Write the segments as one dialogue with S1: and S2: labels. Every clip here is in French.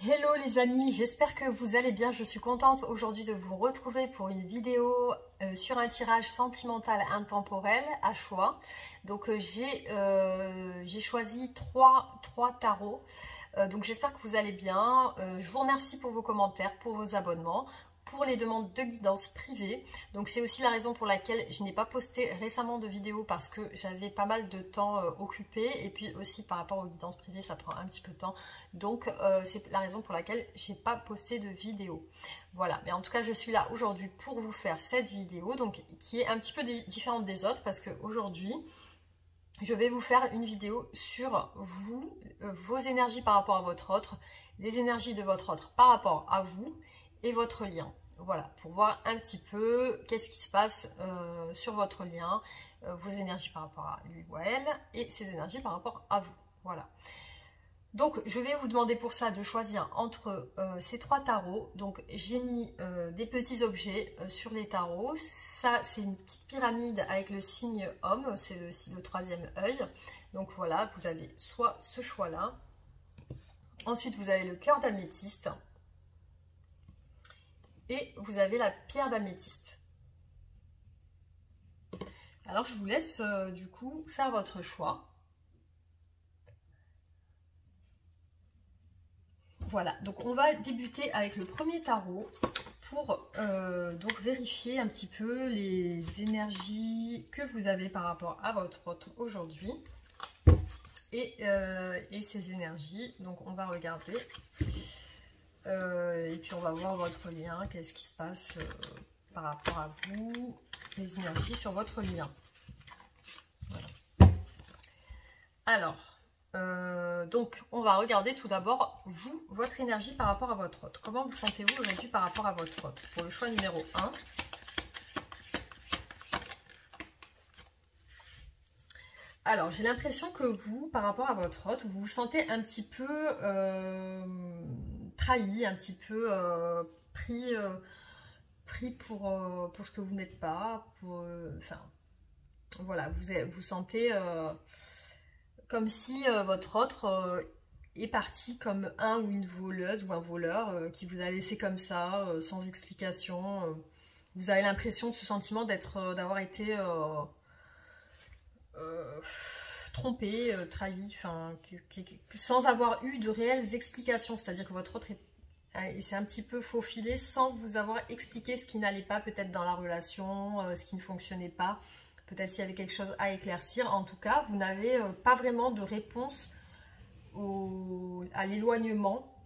S1: Hello les amis, j'espère que vous allez bien. Je suis contente aujourd'hui de vous retrouver pour une vidéo sur un tirage sentimental intemporel à choix. Donc j'ai choisi trois tarots. Donc j'espère que vous allez bien. Je vous remercie pour vos commentaires, pour vos abonnements, pour les demandes de guidance privée. Donc c'est aussi la raison pour laquelle je n'ai pas posté récemment de vidéo, parce que j'avais pas mal de temps occupé, et puis aussi par rapport aux guidances privées ça prend un petit peu de temps. Donc c'est la raison pour laquelle j'ai pas posté de vidéo. Voilà, mais en tout cas je suis là aujourd'hui pour vous faire cette vidéo, donc qui est un petit peu différente des autres, parce que aujourd'hui je vais vous faire une vidéo sur vous, vos énergies par rapport à votre autre, les énergies de votre autre par rapport à vous et votre lien. Voilà, pour voir un petit peu qu'est-ce qui se passe sur votre lien, vos énergies par rapport à lui ou à elle, et ses énergies par rapport à vous. Voilà. Donc, je vais vous demander pour ça de choisir entre ces trois tarots. Donc, j'ai mis des petits objets sur les tarots. Ça, c'est une petite pyramide avec le signe homme, c'est le troisième œil. Donc voilà, vous avez soit ce choix-là. Ensuite, vous avez le cœur d'améthyste. Et vous avez la pierre d'améthyste. Alors, je vous laisse du coup faire votre choix. Voilà, donc on va débuter avec le premier tarot pour donc vérifier un petit peu les énergies que vous avez par rapport à votre autre aujourd'hui et ces énergies. Donc on va regarder et puis on va voir votre lien, qu'est-ce qui se passe par rapport à vous, les énergies sur votre lien. Voilà. Alors, donc on va regarder tout d'abord vous, votre énergie par rapport à votre autre. Comment vous sentez-vous aujourd'hui par rapport à votre autre? Pour le choix numéro 1. Alors, j'ai l'impression que vous, par rapport à votre autre, vous vous sentez un petit peu trahi, un petit peu pris pour ce que vous n'êtes pas. Enfin, voilà, vous sentez comme si votre autre est parti comme un ou une voleuse ou un voleur qui vous a laissé comme ça, sans explication. Vous avez l'impression de ce sentiment d'avoir été trompé, trahi, sans avoir eu de réelles explications. C'est-à-dire que votre autre s'est un petit peu faufilé sans vous avoir expliqué ce qui n'allait pas peut-être dans la relation, ce qui ne fonctionnait pas. Peut-être s'il y avait quelque chose à éclaircir. En tout cas, vous n'avez pas vraiment de réponse à l'éloignement.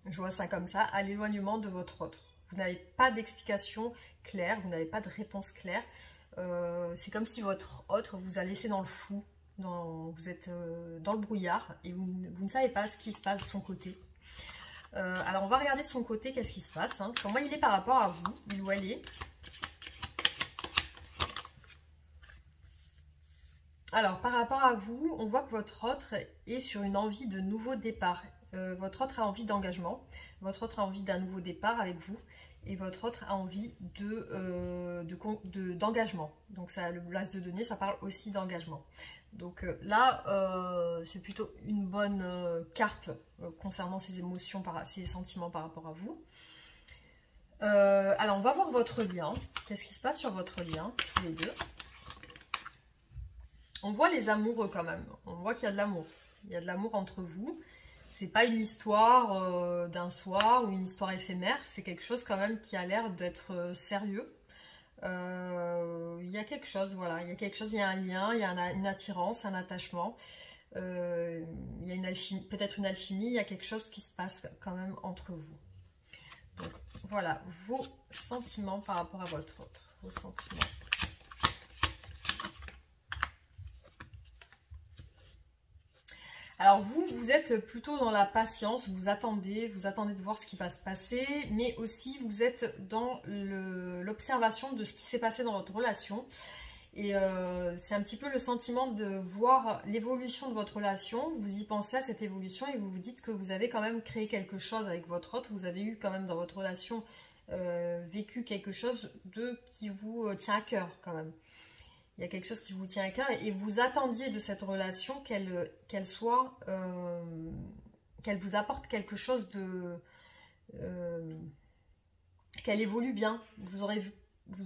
S1: Je vois ça comme ça, à l'éloignement de votre autre. Vous n'avez pas d'explication claire, vous n'avez pas de réponse claire. C'est comme si votre autre vous a laissé dans le flou. Vous êtes dans le brouillard et vous ne savez pas ce qui se passe de son côté. Alors, on va regarder de son côté qu'est-ce qui se passe. Comment il est par rapport à vous, il ou elle est. Alors, par rapport à vous, on voit que votre autre est sur une envie de nouveau départ. Votre autre a envie d'engagement. Votre autre a envie d'un nouveau départ avec vous. Et votre autre a envie d'engagement. Donc, ça, le l'as de denier, ça parle aussi d'engagement. Donc là, c'est plutôt une bonne carte concernant ses émotions, ses sentiments par rapport à vous. Alors, on va voir votre lien. Qu'est-ce qui se passe sur votre lien, tous les deux? On voit les amoureux quand même. On voit qu'il y a de l'amour. Il y a de l'amour entre vous. C'est pas une histoire d'un soir ou une histoire éphémère. C'est quelque chose quand même qui a l'air d'être sérieux. Il y a quelque chose, voilà. Il y a quelque chose, il y a un lien, il y a une attirance, un attachement. Il y a une alchimie, peut-être une alchimie. Il y a quelque chose qui se passe quand même entre vous. Donc voilà, vos sentiments par rapport à votre autre. Vos sentiments. Alors vous êtes plutôt dans la patience, vous attendez de voir ce qui va se passer, mais aussi vous êtes dans l'observation de ce qui s'est passé dans votre relation. Et c'est un petit peu le sentiment de voir l'évolution de votre relation, vous y pensez à cette évolution et vous vous dites que vous avez quand même créé quelque chose avec votre autre, vous avez eu quand même dans votre relation vécu quelque chose qui vous tient à cœur quand même. Il y a quelque chose qui vous tient à cœur et vous attendiez de cette relation qu'elle soit qu'elle vous apporte quelque chose de... qu'elle évolue bien. Vous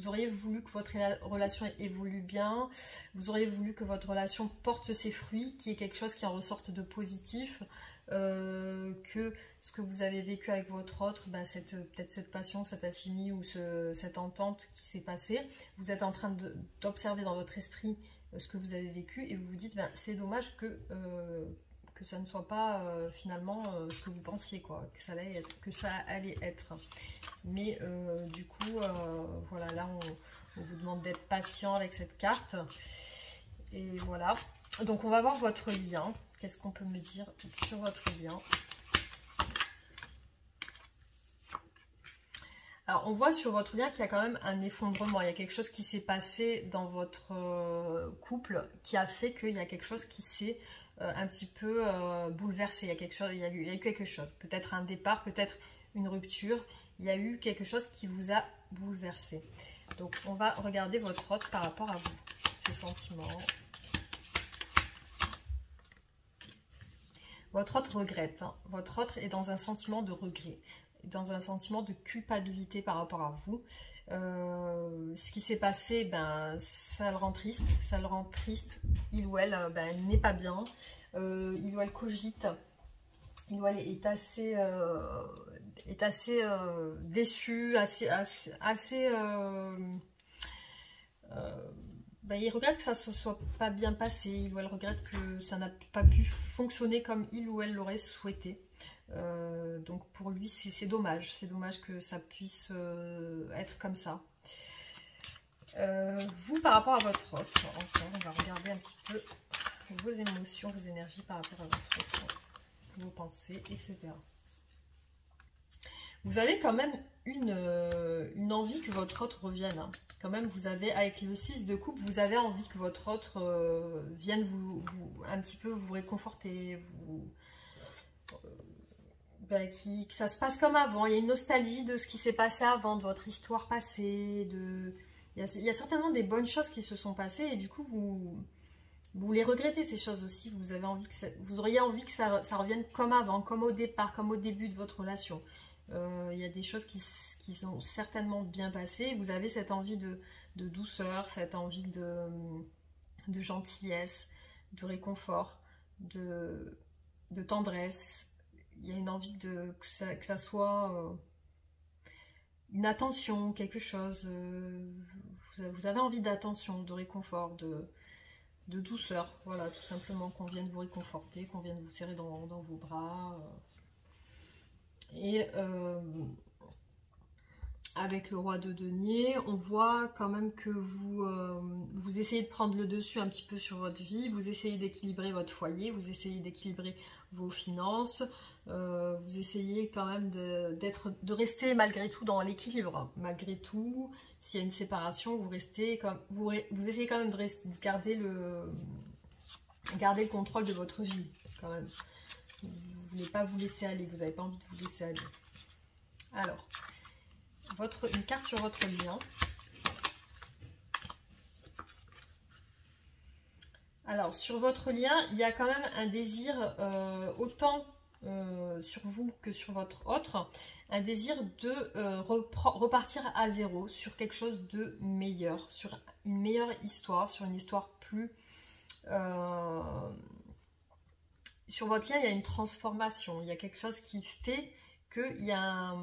S1: auriez voulu que votre relation évolue bien, vous auriez voulu que votre relation porte ses fruits, qu'il y ait quelque chose qui en ressorte de positif, que ce que vous avez vécu avec votre autre, ben peut-être cette passion, cette alchimie ou cette entente qui s'est passée, vous êtes en train d'observer dans votre esprit ce que vous avez vécu et vous vous dites, ben, c'est dommage que ça ne soit pas finalement ce que vous pensiez, quoi, que ça allait être. Mais du coup, voilà, là on vous demande d'être patient avec cette carte. Et voilà. Donc on va voir votre lien. Qu'est-ce qu'on peut me dire sur votre lien? Alors, on voit sur votre lien qu'il y a quand même un effondrement. Il y a quelque chose qui s'est passé dans votre couple qui a fait qu'il y a quelque chose qui s'est un petit peu bouleversé. Il y a eu quelque chose. Peut-être un départ, peut-être une rupture. Il y a eu quelque chose qui vous a bouleversé. Donc, on va regarder votre autre par rapport à vous, ses sentiments. Votre autre regrette. Hein. Votre autre est dans un sentiment de regret, dans un sentiment de culpabilité par rapport à vous. Ce qui s'est passé, ben, ça le rend triste. Ça le rend triste. Il ou elle, ben, n'est pas bien. Il ou elle cogite. Il ou elle est assez déçu, ben, il regrette que ça ne se soit pas bien passé. Il ou elle regrette que ça n'a pas pu fonctionner comme il ou elle l'aurait souhaité. Donc pour lui c'est dommage que ça puisse être comme ça. Vous par rapport à votre autre, encore on va regarder un petit peu vos émotions, vos énergies par rapport à votre autre, vos pensées, etc. Vous avez quand même une envie que votre autre revienne, hein. Quand même vous avez, avec le 6 de coupe, vous avez envie que votre autre vienne un petit peu vous réconforter, ben, que ça se passe comme avant. Il y a une nostalgie de ce qui s'est passé avant, de votre histoire passée. Il y a certainement des bonnes choses qui se sont passées et du coup, vous les regrettez ces choses aussi. Vous auriez envie que ça revienne comme avant, comme au départ, comme au début de votre relation. Il y a des choses qui sont certainement bien passées. Vous avez cette envie de douceur, cette envie de gentillesse, de réconfort, de tendresse. Il y a une envie que ça soit une attention, quelque chose. Vous avez envie d'attention, de réconfort, de douceur. Voilà, tout simplement qu'on vienne vous réconforter, qu'on vienne vous serrer dans vos bras. Et avec le roi de denier, on voit quand même que vous essayez de prendre le dessus un petit peu sur votre vie, vous essayez d'équilibrer votre foyer, vous essayez d'équilibrer vos finances, vous essayez quand même de rester malgré tout dans l'équilibre. Malgré tout, s'il y a une séparation, vous essayez quand même de garder le contrôle de votre vie quand même. Vous ne voulez pas vous laisser aller, vous n'avez pas envie de vous laisser aller. Alors, une carte sur votre lien. Alors, sur votre lien, il y a quand même un désir, autant sur vous que sur votre autre, un désir de repartir à zéro, sur quelque chose de meilleur, sur une meilleure histoire, sur une histoire plus... sur votre lien, il y a une transformation, il y a quelque chose qui fait qu'il y a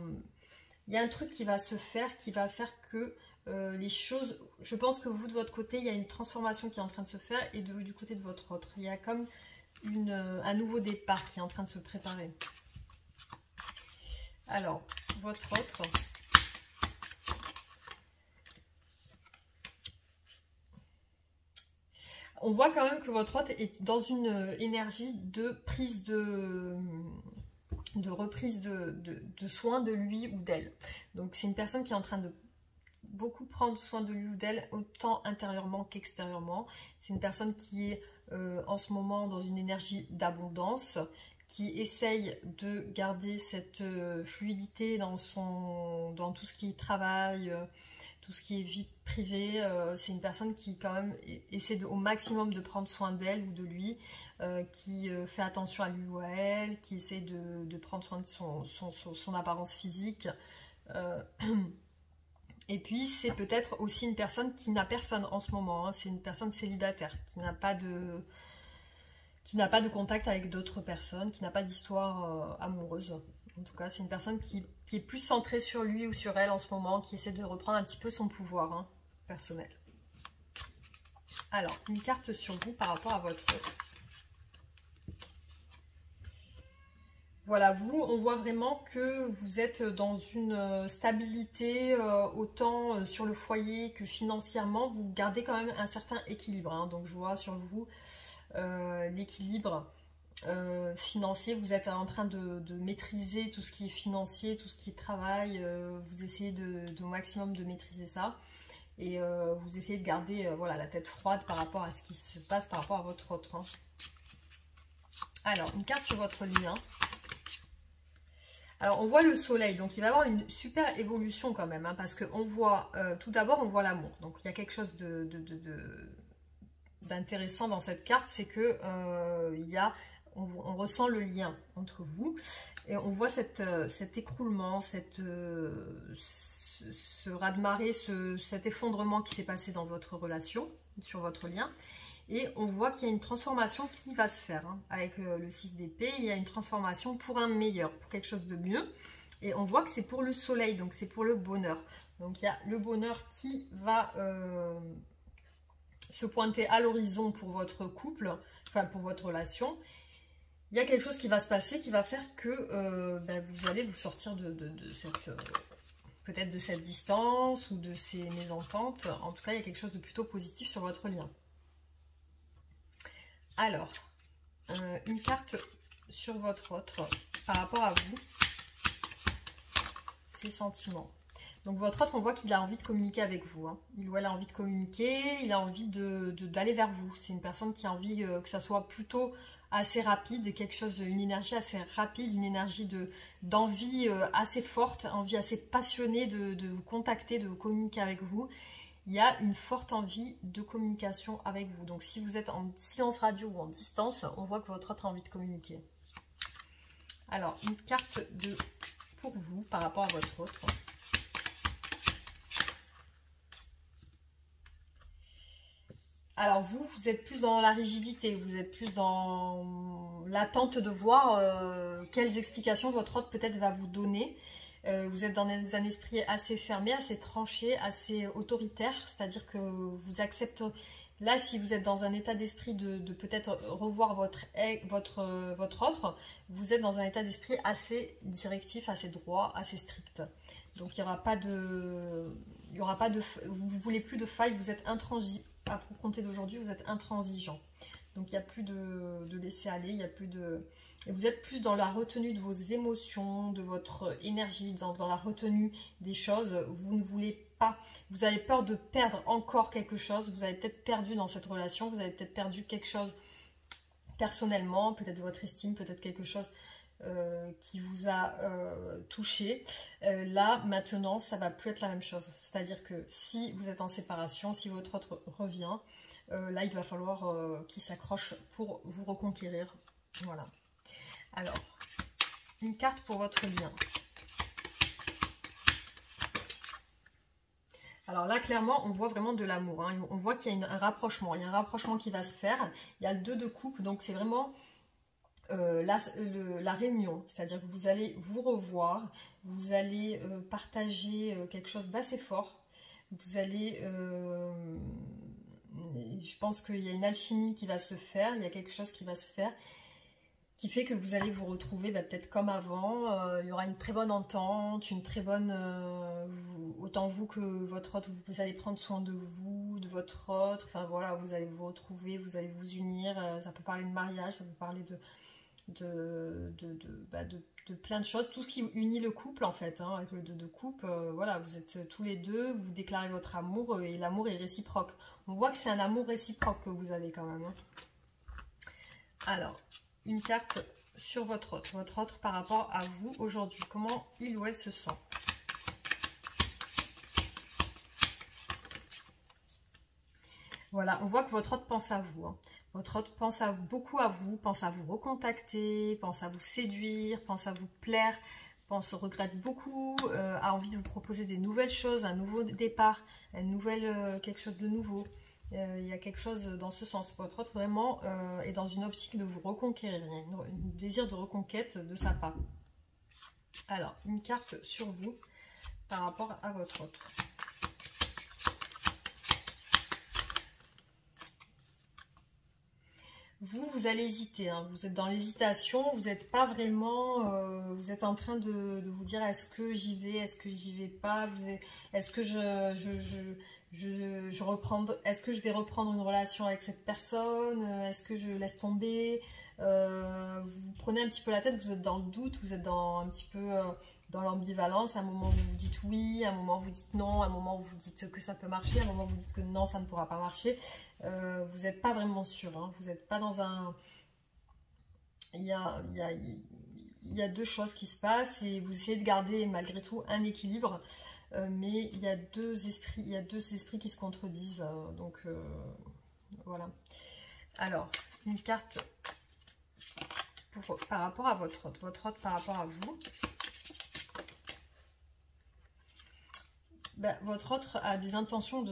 S1: un truc qui va se faire, qui va faire que les choses... Je pense que vous, de votre côté, il y a une transformation qui est en train de se faire et du côté de votre autre. Il y a comme un nouveau départ qui est en train de se préparer. Alors, votre autre... On voit quand même que votre autre est dans une énergie de prise de reprise de soin de lui ou d'elle. Donc c'est une personne qui est en train de beaucoup prendre soin de lui ou d'elle, autant intérieurement qu'extérieurement. C'est une personne qui est en ce moment dans une énergie d'abondance, qui essaye de garder cette fluidité dans tout ce qui travaille, tout ce qui est vie privée. C'est une personne qui quand même essaie au maximum de prendre soin d'elle ou de lui, qui fait attention à lui ou à elle, qui essaie de prendre soin de son apparence physique. Et puis c'est peut-être aussi une personne qui n'a personne en ce moment, hein. C'est une personne célibataire, qui n'a pas de contact avec d'autres personnes, qui n'a pas d'histoire amoureuse. En tout cas, c'est une personne qui est plus centrée sur lui ou sur elle en ce moment, qui essaie de reprendre un petit peu son pouvoir, hein, personnel. Alors, une carte sur vous par rapport à votre... Voilà, vous, on voit vraiment que vous êtes dans une stabilité, autant sur le foyer que financièrement, vous gardez quand même un certain équilibre, hein. Donc je vois sur vous l'équilibre financier, vous êtes en train de maîtriser tout ce qui est financier, tout ce qui est travail, vous essayez au maximum de maîtriser ça. Et vous essayez de garder voilà, la tête froide par rapport à ce qui se passe par rapport à votre autre, hein. Alors, une carte sur votre lien. Alors, on voit le soleil, donc il va y avoir une super évolution quand même, hein, parce qu'on voit, tout d'abord, on voit l'amour. Donc, il y a quelque chose d'intéressant dans cette carte, c'est que on ressent le lien entre vous, et on voit cet écroulement, ce raz-de-marée, cet effondrement qui s'est passé dans votre relation, sur votre lien. Et on voit qu'il y a une transformation qui va se faire, hein. Avec le 6 d'épée, il y a une transformation pour un meilleur, pour quelque chose de mieux. Et on voit que c'est pour le soleil, donc c'est pour le bonheur. Donc il y a le bonheur qui va se pointer à l'horizon pour votre couple, enfin pour votre relation. Il y a quelque chose qui va se passer qui va faire que vous allez vous sortir de cette... peut-être de cette distance ou de ces mésententes. En tout cas, il y a quelque chose de plutôt positif sur votre lien. Alors, une carte sur votre autre par rapport à vous, ses sentiments. Donc votre autre, on voit qu'il a envie de communiquer avec vous, hein. Il ou elle a envie de communiquer, il a envie d'aller vers vous. C'est une personne qui a envie que ça soit plutôt assez rapide, quelque chose, une énergie assez rapide, une énergie d'envie assez forte, envie assez passionnée de vous contacter, de communiquer avec vous. Il y a une forte envie de communication avec vous. Donc si vous êtes en silence radio ou en distance, on voit que votre autre a envie de communiquer. Alors, une carte pour vous par rapport à votre autre. Alors vous êtes plus dans la rigidité, vous êtes plus dans l'attente de voir quelles explications votre autre peut-être va vous donner. Vous êtes dans un esprit assez fermé, assez tranché, assez autoritaire, c'est-à-dire que vous acceptez... Là, si vous êtes dans un état d'esprit de peut-être revoir votre autre, vous êtes dans un état d'esprit assez directif, assez droit, assez strict. Donc il n'y aura pas de... Vous ne voulez plus de failles, vous êtes intransigeant. À compter d'aujourd'hui, vous êtes intransigeant. Donc il n'y a plus de laisser aller, il n'y a plus de... Et vous êtes plus dans la retenue de vos émotions, de votre énergie, dans la retenue des choses. Vous ne voulez pas, vous avez peur de perdre encore quelque chose. Vous avez peut-être perdu dans cette relation, vous avez peut-être perdu quelque chose personnellement, peut-être votre estime, peut-être quelque chose qui vous a touché. Là, maintenant, ça va plus être la même chose. C'est-à-dire que si vous êtes en séparation, si votre autre revient, là, il va falloir qu'il s'accroche pour vous reconquérir. Voilà. Alors, une carte pour votre lien. Alors là, clairement, on voit vraiment de l'amour, hein. On voit qu'il y a un rapprochement. Il y a un rapprochement qui va se faire. Il y a le 2 de coupe, donc c'est vraiment la réunion. C'est-à-dire que vous allez vous revoir, vous allez partager quelque chose d'assez fort. Vous allez... je pense qu'il y a une alchimie qui va se faire, il y a quelque chose qui va se faire, qui fait que vous allez vous retrouver peut-être comme avant. Il y aura une très bonne entente, une très bonne... autant vous que votre autre, vous allez prendre soin de vous, de votre autre. Enfin voilà, vous allez vous retrouver, vous allez vous unir. Ça peut parler de mariage, ça peut parler de plein de choses. Tout ce qui unit le couple en fait, hein, avec le 2 de coupe. Voilà, vous êtes tous les deux, vous déclarez votre amour et l'amour est réciproque. On voit que c'est un amour réciproque que vous avez quand même, hein. Alors... une carte sur votre autre par rapport à vous aujourd'hui. Comment il ou elle se sent? Voilà, on voit que votre hôte pense à vous. Hein. Votre hôte pense beaucoup à vous, pense à vous recontacter, pense à vous séduire, pense à vous plaire, regrette beaucoup, a envie de vous proposer des nouvelles choses, un nouveau départ, quelque chose de nouveau. Il y a quelque chose dans ce sens. Votre hôte vraiment est dans une optique de vous reconquérir. Il y a un désir de reconquête de sa part. Alors, une carte sur vous par rapport à votre hôte. Vous allez hésiter, hein. Vous êtes dans l'hésitation, vous n'êtes pas vraiment, vous êtes en train de vous dire est-ce que j'y vais, est-ce que j'y vais pas, est-ce que est-ce que je vais reprendre une relation avec cette personne, est-ce que je laisse tomber, vous prenez un petit peu la tête, vous êtes dans le doute, vous êtes un petit peu dans l'ambivalence, à un moment vous dites oui, à un moment vous dites non, à un moment vous dites que ça peut marcher, à un moment vous dites que non, ça ne pourra pas marcher. Vous n'êtes pas vraiment sûr, hein. Vous n'êtes pas dans un... Il y a deux choses qui se passent et vous essayez de garder malgré tout un équilibre, mais il y a deux esprits qui se contredisent, donc voilà. Alors, une carte par rapport à votre hôte par rapport à vous. Ben, votre hôte a des intentions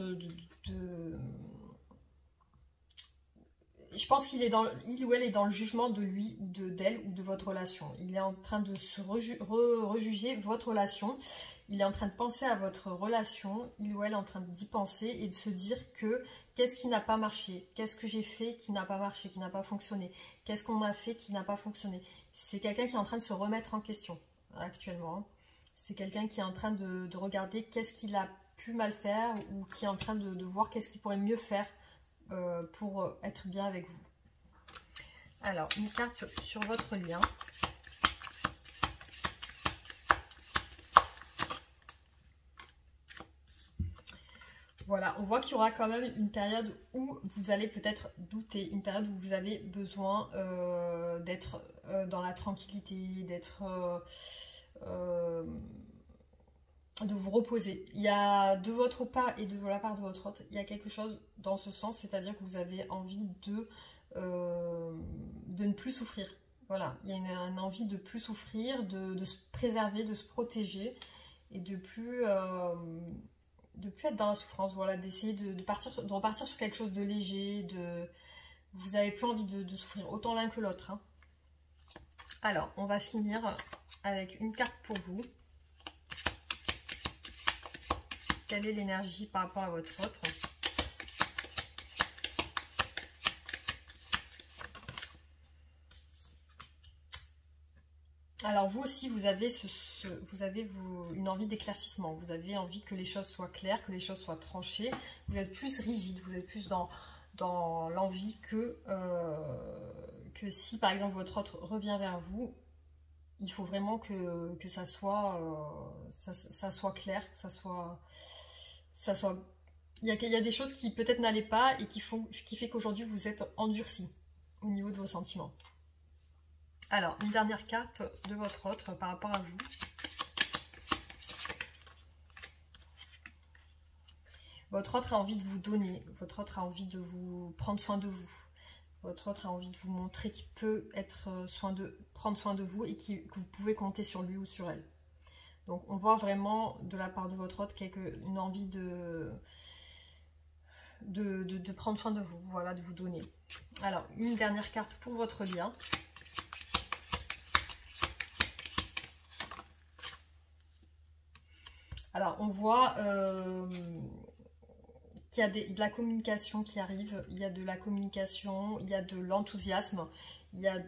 S1: je pense qu'il est il ou elle est dans le jugement de lui ou d'elle ou de votre relation. Il est en train de se rejuger votre relation. Il est en train de penser à votre relation. Il ou elle est en train d'y penser et de se dire que qu'est-ce qui n'a pas marché? Qu'est-ce que j'ai fait qui n'a pas marché, qui n'a pas fonctionné? Qu'est-ce qu'on a fait qui n'a pas fonctionné? C'est quelqu'un qui est en train de se remettre en question actuellement. Hein. C'est quelqu'un qui est en train de regarder qu'est-ce qu'il a pu mal faire ou qui est en train de voir qu'est-ce qu'il pourrait mieux faire pour être bien avec vous. Alors, une carte sur votre lien. Voilà, on voit qu'il y aura quand même une période où vous allez peut-être douter, une période où vous avez besoin d'être dans la tranquillité, de vous reposer. Il y a de votre part et de la part de votre hôte, il y a quelque chose dans ce sens, c'est-à-dire que vous avez envie de ne plus souffrir. Voilà, il y a une envie de plus souffrir, de se préserver, de se protéger et de plus être dans la souffrance. Voilà, d'essayer de repartir sur quelque chose de léger, vous n'avez plus envie de souffrir autant l'un que l'autre. Hein. Alors, on va finir avec une carte pour vous. Quelle est l'énergie par rapport à votre autre? Alors vous aussi, vous avez, une envie d'éclaircissement. Vous avez envie que les choses soient claires, que les choses soient tranchées. Vous êtes plus rigide, vous êtes plus dans l'envie que si par exemple votre autre revient vers vous, il faut vraiment que ça soit clair, il y a des choses qui peut-être n'allaient pas et qui fait qu'aujourd'hui vous êtes endurci au niveau de vos sentiments. Alors, une dernière carte de votre autre par rapport à vous. Votre autre a envie de vous donner, votre autre a envie de vous prendre soin de vous. Votre autre a envie de vous montrer qu'il peut prendre soin de vous et que vous pouvez compter sur lui ou sur elle. Donc on voit vraiment de la part de votre autre une envie de prendre soin de vous, voilà, de vous donner. Alors, une dernière carte pour votre lien. Alors, on voit qu'il y a de la communication qui arrive, il y a de la communication, il y a de l'enthousiasme, il y a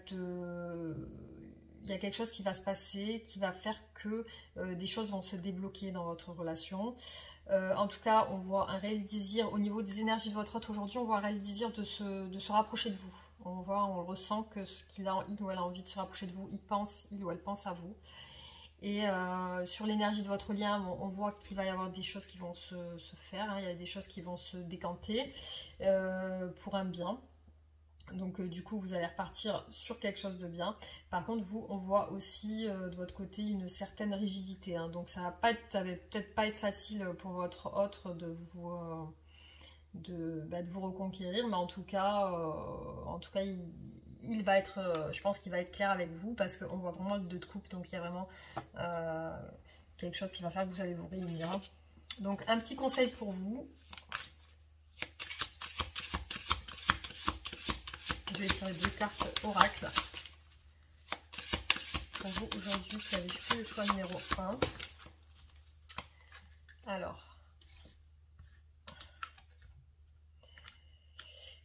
S1: quelque chose qui va se passer, qui va faire que des choses vont se débloquer dans votre relation. En tout cas, on voit un réel désir, au niveau des énergies de votre autre aujourd'hui, on voit un réel désir de se rapprocher de vous. On ressent que il ou elle a envie de se rapprocher de vous, il ou elle pense à vous. Et sur l'énergie de votre lien, on voit qu'il va y avoir des choses qui vont se faire, hein, il y a des choses qui vont se décanter pour un bien. Donc du coup, vous allez repartir sur quelque chose de bien. Par contre, vous, on voit aussi de votre côté une certaine rigidité. Hein, donc ça va peut-être pas être facile pour votre autre de de vous reconquérir, mais en tout cas il va être, je pense qu'il va être clair avec vous parce qu'on voit vraiment le 2 de coupe, donc il y a vraiment quelque chose qui va faire que vous allez vous réunir. Donc un petit conseil pour vous. Je vais tirer 2 cartes oracle. Pour vous aujourd'hui qui avez choisi le choix numéro 1.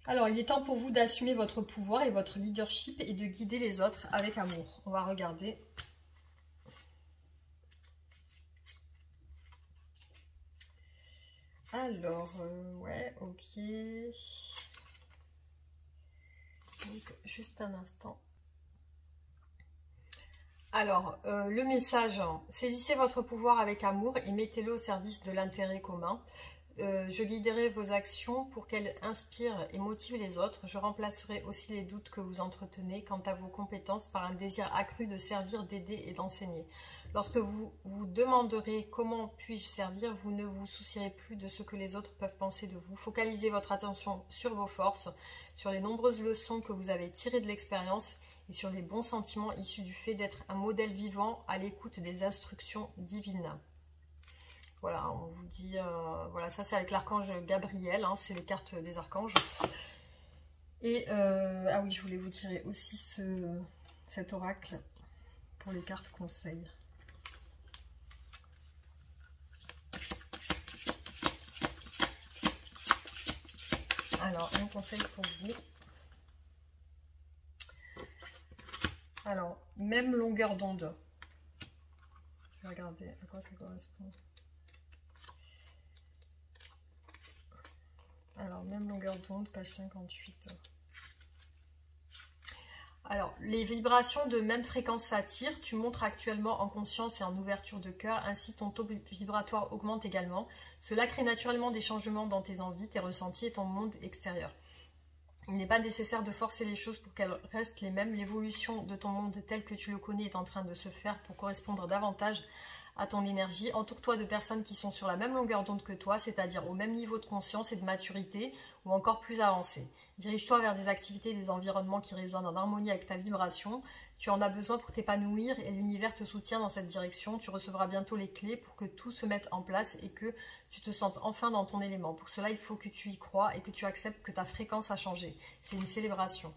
S1: Alors, il est temps pour vous d'assumer votre pouvoir et votre leadership et de guider les autres avec amour. On va regarder. Alors, ouais, ok. Donc, juste un instant. Alors, le message, saisissez votre pouvoir avec amour et mettez-le au service de l'intérêt commun. Je guiderai vos actions pour qu'elles inspirent et motivent les autres. Je remplacerai aussi les doutes que vous entretenez quant à vos compétences par un désir accru de servir, d'aider et d'enseigner. Lorsque vous vous demanderez comment puis-je servir, vous ne vous soucierez plus de ce que les autres peuvent penser de vous. Focalisez votre attention sur vos forces, sur les nombreuses leçons que vous avez tirées de l'expérience et sur les bons sentiments issus du fait d'être un modèle vivant à l'écoute des instructions divines. Voilà, on vous dit, voilà, ça c'est avec l'archange Gabriel, hein, c'est les cartes des archanges. Et, ah oui, je voulais vous tirer aussi cet oracle pour les cartes conseils. Alors, un conseil pour vous. Alors, même longueur d'onde. Je vais regarder à quoi ça correspond. Alors, même longueur d'onde, page 58. Alors, les vibrations de même fréquence s'attirent. Tu montres actuellement en conscience et en ouverture de cœur. Ainsi, ton taux vibratoire augmente également. Cela crée naturellement des changements dans tes envies, tes ressentis et ton monde extérieur. Il n'est pas nécessaire de forcer les choses pour qu'elles restent les mêmes. L'évolution de ton monde tel que tu le connais est en train de se faire pour correspondre davantage à ton énergie. Entoure-toi de personnes qui sont sur la même longueur d'onde que toi, c'est-à-dire au même niveau de conscience et de maturité ou encore plus avancé. Dirige-toi vers des activités et des environnements qui résonnent en harmonie avec ta vibration. Tu en as besoin pour t'épanouir et l'univers te soutient dans cette direction. Tu recevras bientôt les clés pour que tout se mette en place et que tu te sentes enfin dans ton élément. Pour cela, il faut que tu y crois et que tu acceptes que ta fréquence a changé. C'est une célébration.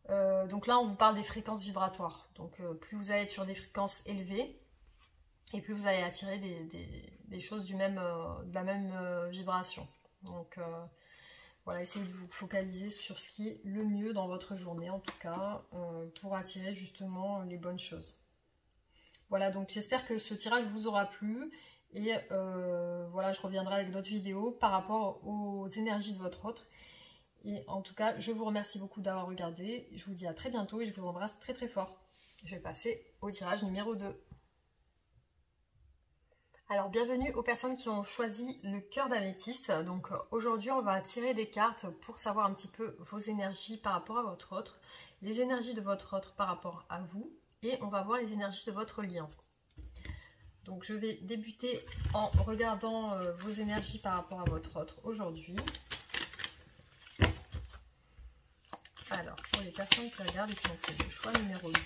S1: Donc là, on vous parle des fréquences vibratoires. Donc plus vous allez être sur des fréquences élevées, et plus vous allez attirer des choses de la même vibration. Donc voilà, essayez de vous focaliser sur ce qui est le mieux dans votre journée, en tout cas, pour attirer justement les bonnes choses. Voilà, donc j'espère que ce tirage vous aura plu. Et voilà, je reviendrai avec d'autres vidéos par rapport aux énergies de votre autre. Et en tout cas, je vous remercie beaucoup d'avoir regardé. Je vous dis à très bientôt et je vous embrasse très très fort. Je vais passer au tirage numéro 2. Alors, bienvenue aux personnes qui ont choisi le cœur d'améthyste. Donc, aujourd'hui, on va tirer des cartes pour savoir un petit peu vos énergies par rapport à votre autre, les énergies de votre autre par rapport à vous, et on va voir les énergies de votre lien. Donc, je vais débuter en regardant vos énergies par rapport à votre autre aujourd'hui. Alors, pour les personnes qui regardent et qui ont fait le choix numéro 2.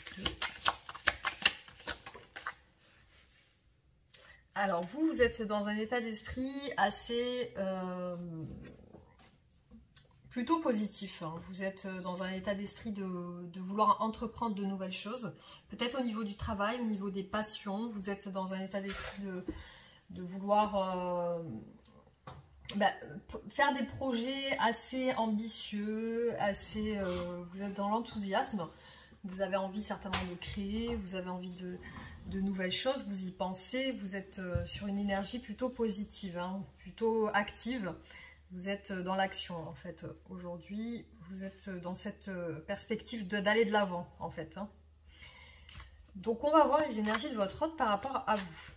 S1: Alors, vous êtes dans un état d'esprit assez plutôt positif. Hein. Vous êtes dans un état d'esprit de vouloir entreprendre de nouvelles choses. Peut-être au niveau du travail, au niveau des passions. Vous êtes dans un état d'esprit de vouloir faire des projets assez ambitieux, assez, vous êtes dans l'enthousiasme. Vous avez envie certainement de créer, vous avez envie de nouvelles choses, vous y pensez, vous êtes sur une énergie plutôt positive, hein, plutôt active. Vous êtes dans l'action en fait. Aujourd'hui, vous êtes dans cette perspective d'aller de l'avant en fait. Hein. Donc on va voir les énergies de votre autre par rapport à vous.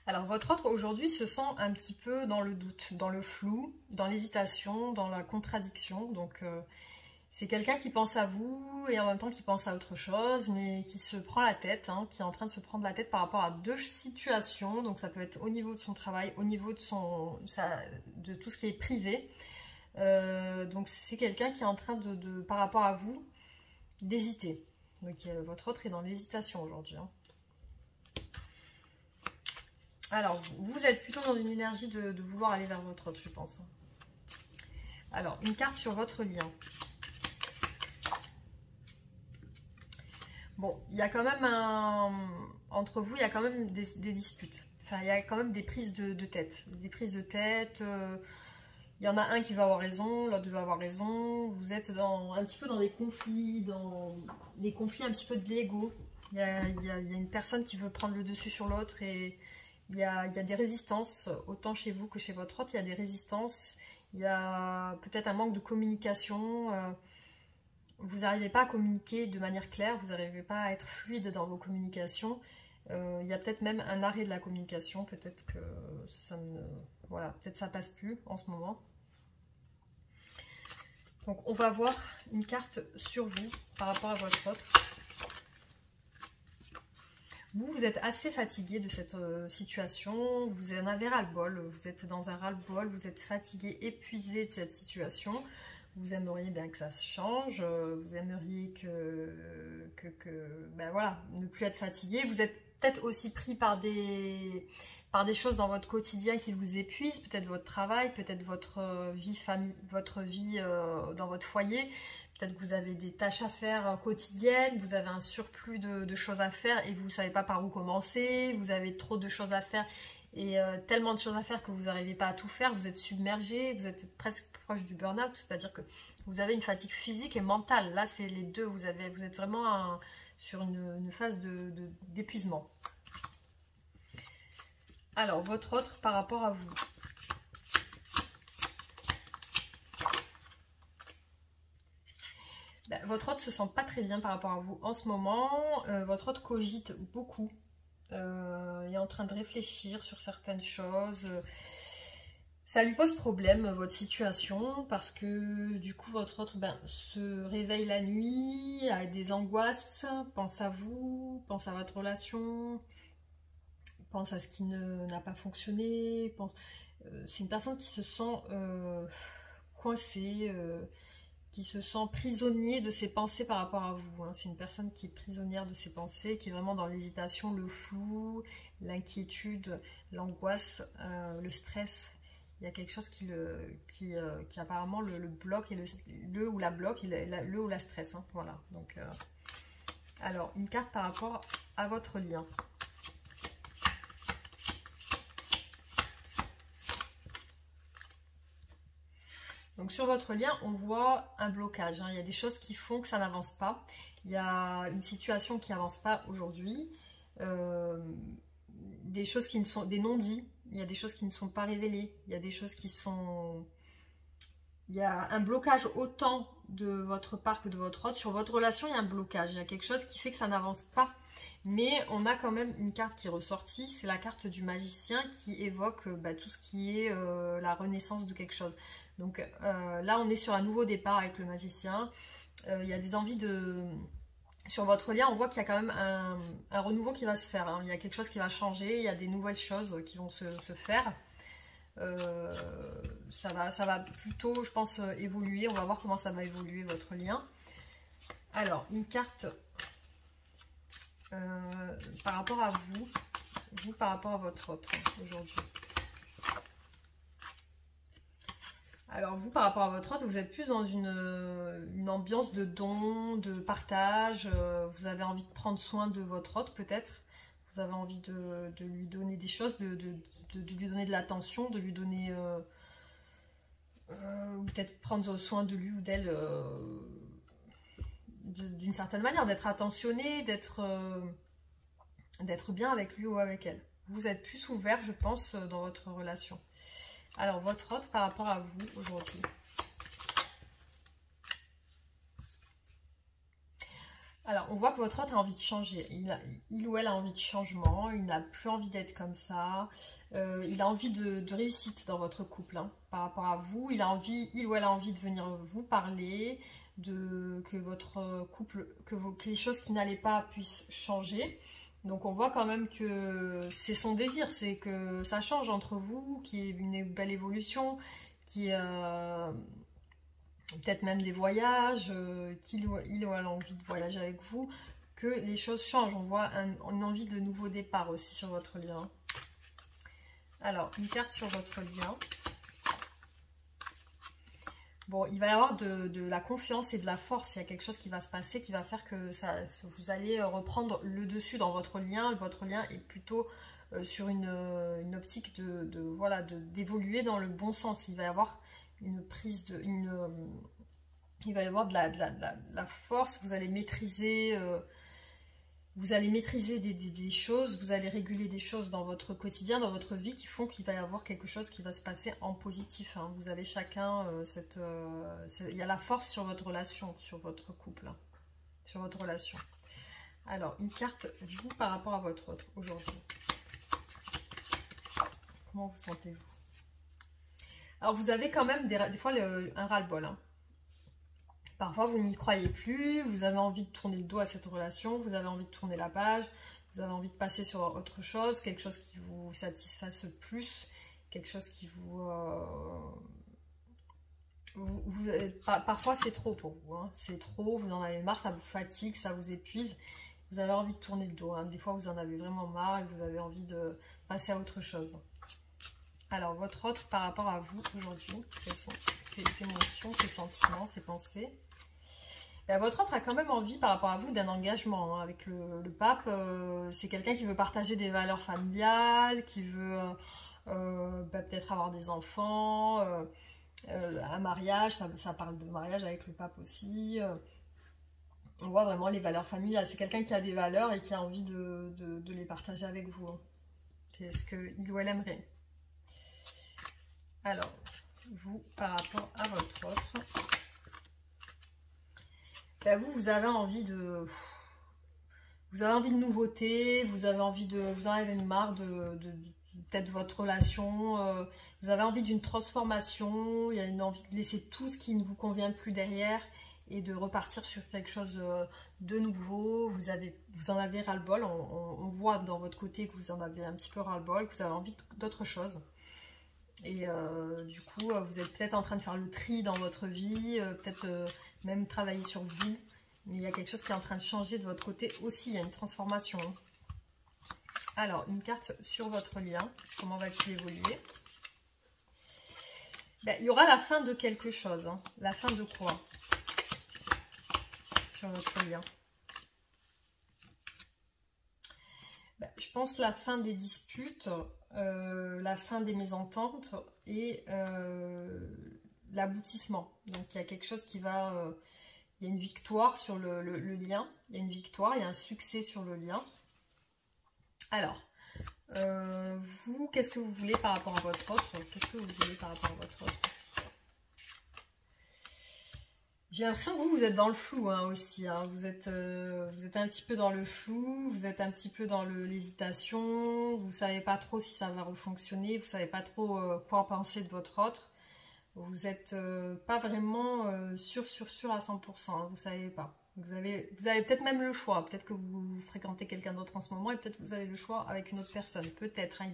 S1: Alors votre autre aujourd'hui se sent un petit peu dans le doute, dans le flou, dans l'hésitation, dans la contradiction. Donc C'est quelqu'un qui pense à vous et en même temps qui pense à autre chose, mais qui se prend la tête, hein, qui est en train de se prendre la tête par rapport à deux situations. Donc ça peut être au niveau de son travail, au niveau de tout ce qui est privé. Donc c'est quelqu'un qui est en train par rapport à vous, d'hésiter. Donc votre autre est dans l'hésitation aujourd'hui. Hein. Alors vous êtes plutôt dans une énergie de vouloir aller vers votre autre, je pense. Alors une carte sur votre lien. Bon, il y a quand même entre vous, il y a quand même des disputes. Enfin, il y a quand même des prises de tête. Des prises de tête. Il y en a un qui va avoir raison, l'autre va avoir raison. Vous êtes un petit peu dans des conflits, un petit peu de l'ego. Il y a une personne qui veut prendre le dessus sur l'autre et il y a des résistances, autant chez vous que chez votre autre. Il y a des résistances. Il y a peut-être un manque de communication. Vous n'arrivez pas à communiquer de manière claire, vous n'arrivez pas à être fluide dans vos communications. Il y a peut-être même un arrêt de la communication, peut-être que ça ne... Voilà, peut-être ça passe plus en ce moment. Donc on va voir une carte sur vous par rapport à votre autre. Vous êtes assez fatigué de cette situation, vous en avez ras-le-bol, vous êtes dans un ras-le-bol, vous êtes fatigué, épuisé de cette situation. Vous aimeriez bien que ça se change, vous aimeriez ben voilà, ne plus être fatigué. Vous êtes peut-être aussi pris par des choses dans votre quotidien qui vous épuisent, peut-être votre travail, peut-être votre vie dans votre foyer. Peut-être que vous avez des tâches à faire quotidiennes, vous avez un surplus de choses à faire et vous ne savez pas par où commencer, vous avez trop de choses à faire et tellement de choses à faire que vous n'arrivez pas à tout faire, vous êtes submergé, vous êtes presque proche du burn-out, c'est-à-dire que vous avez une fatigue physique et mentale. Là, c'est les deux, vous êtes vraiment sur une phase d'épuisement. Alors, votre autre par rapport à vous. Ben, votre autre se sent pas très bien par rapport à vous en ce moment. Votre autre cogite beaucoup. Est en train de réfléchir sur certaines choses. Ça lui pose problème, votre situation, parce que du coup, votre autre se réveille la nuit, a des angoisses, pense à vous, pense à votre relation, pense à ce qui n'a pas fonctionné. C'est une personne qui se sent coincée, qui se sent prisonnier de ses pensées par rapport à vous. Hein. C'est une personne qui est prisonnière de ses pensées, qui est vraiment dans l'hésitation, le flou, l'inquiétude, l'angoisse, le stress. Il y a quelque chose qui apparemment le bloque, et le ou la bloque, le ou la stress. Hein. Voilà. Donc, alors, une carte par rapport à votre lien. Donc sur votre lien, on voit un blocage. Hein. Il y a des choses qui font que ça n'avance pas. Il y a une situation qui n'avance pas aujourd'hui. Des choses qui ne sont des non-dits. Il y a des choses qui ne sont pas révélées. Il y a des choses qui sont... Il y a un blocage autant de votre part que de votre autre. Sur votre relation, il y a un blocage. Il y a quelque chose qui fait que ça n'avance pas. Mais on a quand même une carte qui est ressortie. C'est la carte du magicien qui évoque tout ce qui est la renaissance de quelque chose. Donc là, on est sur un nouveau départ avec le magicien. Il y a des envies de... Sur votre lien, on voit qu'il y a quand même un renouveau qui va se faire. Hein. Il y a quelque chose qui va changer, il y a des nouvelles choses qui vont se faire. Ça va plutôt, je pense, évoluer. On va voir comment ça va évoluer, votre lien. Alors, une carte par rapport à vous par rapport à votre autre aujourd'hui. Alors vous, par rapport à votre autre, vous êtes plus dans une ambiance de don, de partage. Vous avez envie de prendre soin de votre autre peut-être. Vous avez envie de lui donner des choses, de lui donner de l'attention, de lui donner... peut-être prendre soin de lui ou d'elle d'une certaine manière, d'être attentionné, d'être bien avec lui ou avec elle. Vous êtes plus ouvert, je pense, dans votre relation. Alors, votre autre par rapport à vous aujourd'hui. Alors, on voit que votre autre a envie de changer. Il ou elle a envie de changement. Il n'a plus envie d'être comme ça. Il a envie de réussite dans votre couple, hein, par rapport à vous. Il ou elle a envie de venir vous parler, que votre couple, que les choses qui n'allaient pas puissent changer. Donc, on voit quand même que c'est son désir, c'est que ça change entre vous, qu'il y ait une belle évolution, qu'il y ait peut-être même des voyages, qu'il ou elle a envie de voyager avec vous, que les choses changent. On voit une envie de nouveau départ aussi sur votre lien. Alors, une carte sur votre lien. Bon, il va y avoir de la confiance et de la force. Il y a quelque chose qui va se passer qui va faire que vous allez reprendre le dessus dans votre lien. Votre lien est plutôt sur une optique voilà, d'évoluer dans le bon sens. Il va y avoir une prise de... il va y avoir de la force. Vous allez maîtriser... des choses, vous allez réguler des choses dans votre quotidien, dans votre vie qui font qu'il va y avoir quelque chose qui va se passer en positif. Hein. Vous avez chacun il y a la force sur votre relation, sur votre couple, hein, sur votre relation. Alors, une carte, vous, par rapport à votre autre aujourd'hui. Comment vous sentez-vous? Alors, vous avez quand même des fois un ras-le-bol, hein. Parfois, vous n'y croyez plus, vous avez envie de tourner le dos à cette relation, vous avez envie de tourner la page, vous avez envie de passer sur autre chose, quelque chose qui vous satisfasse plus, quelque chose qui parfois, c'est trop pour vous, hein. C'est trop, vous en avez marre, ça vous fatigue, ça vous épuise, vous avez envie de tourner le dos, hein. Des fois, vous en avez vraiment marre et vous avez envie de passer à autre chose. Alors, votre autre, par rapport à vous aujourd'hui, quelles sont ses émotions, ses sentiments, ses pensées? Votre autre a quand même envie, par rapport à vous, d'un engagement, hein, avec le pape. C'est quelqu'un qui veut partager des valeurs familiales, qui veut peut-être avoir des enfants, un mariage, ça parle de mariage avec le pape aussi. On voit vraiment les valeurs familiales. C'est quelqu'un qui a des valeurs et qui a envie de les partager avec vous, hein. C'est ce qu'il ou elle aimerait. Alors, vous, par rapport à votre autre... vous avez envie de... Vous avez envie de nouveautés, vous avez envie de... Vous en avez marre peut-être votre relation, vous avez envie d'une transformation, il y a une envie de laisser tout ce qui ne vous convient plus derrière et de repartir sur quelque chose de nouveau. Vous en avez ras-le-bol, on voit dans votre côté que vous en avez un petit peu ras-le-bol, que vous avez envie d'autre chose. Et du coup, vous êtes peut-être en train de faire le tri dans votre vie, peut-être même travailler sur vous. Mais il y a quelque chose qui est en train de changer de votre côté aussi, il y a une transformation. Alors, une carte sur votre lien, comment va-t-il évoluer? Il y aura la fin de quelque chose, hein. La fin de quoi sur votre lien? Je pense la fin des disputes, la fin des mésententes et l'aboutissement. Donc il y a quelque chose qui va... il y a une victoire sur le lien. Il y a une victoire, il y a un succès sur le lien. Alors, vous, qu'est-ce que vous voulez par rapport à votre autre? Qu'est-ce que vous voulez par rapport à votre autre? J'ai l'impression que vous êtes dans le flou, hein, aussi. Hein. Vous êtes un petit peu dans le flou, vous êtes un petit peu dans l'hésitation, vous ne savez pas trop si ça va refonctionner, vous ne savez pas trop quoi penser de votre autre. Vous n'êtes pas vraiment sûr à 100%, hein, vous ne savez pas. Vous avez peut-être même le choix, peut-être que vous fréquentez quelqu'un d'autre en ce moment et peut-être que vous avez le choix avec une autre personne, peut-être, hein,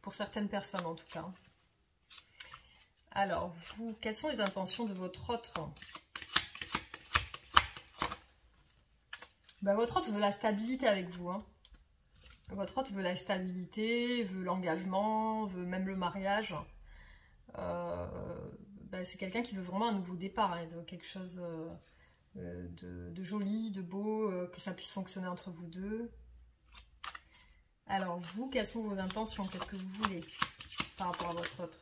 S1: pour certaines personnes en tout cas. Alors, vous, quelles sont les intentions de votre autre? Votre autre veut la stabilité avec vous, hein. Votre autre veut la stabilité, veut l'engagement, veut même le mariage. C'est quelqu'un qui veut vraiment un nouveau départ, hein. Il veut quelque chose de joli, de beau, que ça puisse fonctionner entre vous deux. Alors vous, quelles sont vos intentions? Qu'est-ce que vous voulez par rapport à votre autre?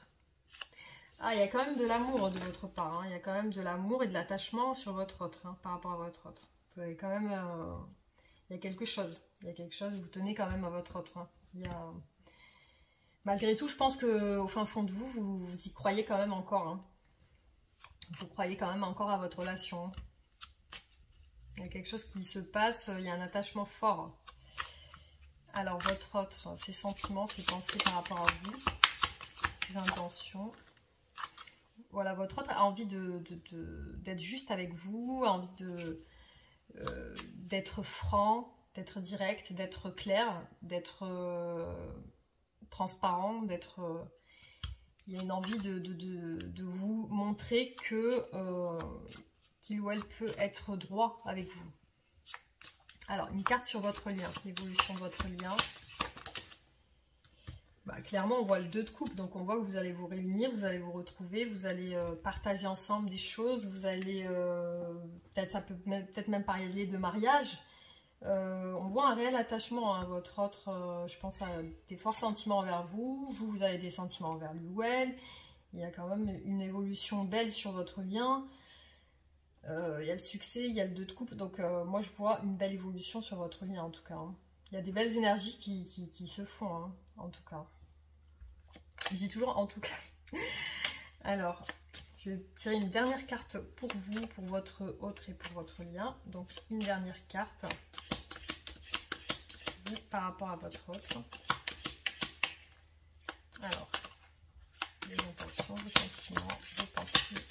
S1: Ah, il y a quand même de l'amour de votre part, hein. Il y a quand même de l'amour et de l'attachement sur votre autre, hein, par rapport à votre autre. Vous avez quand même... il y a quelque chose. Il y a quelque chose, vous tenez quand même à votre autre, hein. Il y a... Malgré tout, je pense qu'au fin fond de vous, vous y croyez quand même encore, hein. Vous croyez quand même encore à votre relation. Il y a quelque chose qui se passe, il y a un attachement fort. Alors, votre autre, ses sentiments, ses pensées par rapport à vous, ses intentions. Voilà, votre autre a envie d'être juste avec vous, a envie d'être franc, d'être direct, d'être clair, d'être transparent, il y a une envie de vous montrer que qu'il ou elle peut être droit avec vous. Alors, une carte sur votre lien, l'évolution de votre lien. Bah, clairement, on voit le 2 de coupe, donc on voit que vous allez vous réunir, vous allez vous retrouver, vous allez partager ensemble des choses, vous allez, peut-être ça peut peut-être même parler de mariage. On voit un réel attachement, hein, votre autre, je pense, a des forts sentiments envers vous, vous avez des sentiments envers lui ou elle, il y a quand même une évolution belle sur votre lien. Il y a le succès, il y a le 2 de coupe, donc moi je vois une belle évolution sur votre lien en tout cas. Hein. Il y a des belles énergies qui se font, hein, en tout cas. Je dis toujours en tout cas. Alors, je vais tirer une dernière carte pour vous, pour votre autre et pour votre lien. Donc une dernière carte par rapport à votre autre. Alors, les intentions, vos sentiments, vos pensées.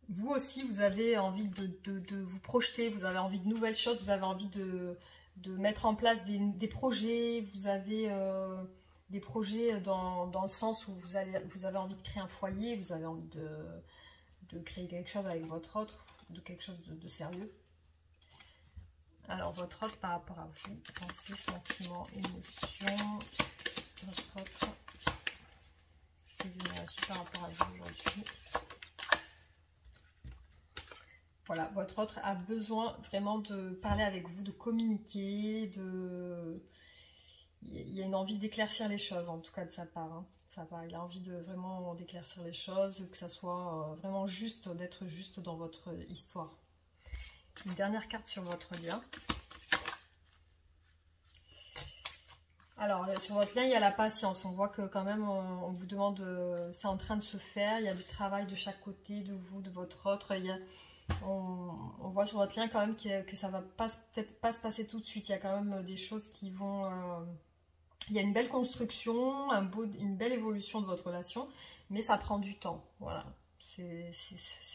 S1: Vous aussi, vous avez envie de vous projeter, vous avez envie de nouvelles choses, vous avez envie de mettre en place des projets, vous avez des projets dans le sens où vous avez envie de créer un foyer, vous avez envie de créer quelque chose avec votre autre, de quelque chose de sérieux. Alors, votre autre par rapport à vous, pensées, sentiments, émotions, votre autre, les énergies par rapport à vous aujourd'hui. Voilà, votre autre a besoin vraiment de parler avec vous, de communiquer, il y a une envie d'éclaircir les choses, en tout cas de sa part. Hein. Il a envie de vraiment d'éclaircir les choses, que ça soit vraiment juste, d'être juste dans votre histoire. Une dernière carte sur votre lien. Alors, sur votre lien, il y a la patience. On voit que quand même, on vous demande, c'est en train de se faire. Il y a du travail de chaque côté, de vous, de votre autre. On voit sur votre lien quand même que ça va peut-être pas se passer tout de suite. Il y a quand même des choses qui vont... il y a une belle construction, une belle évolution de votre relation, mais ça prend du temps. Voilà.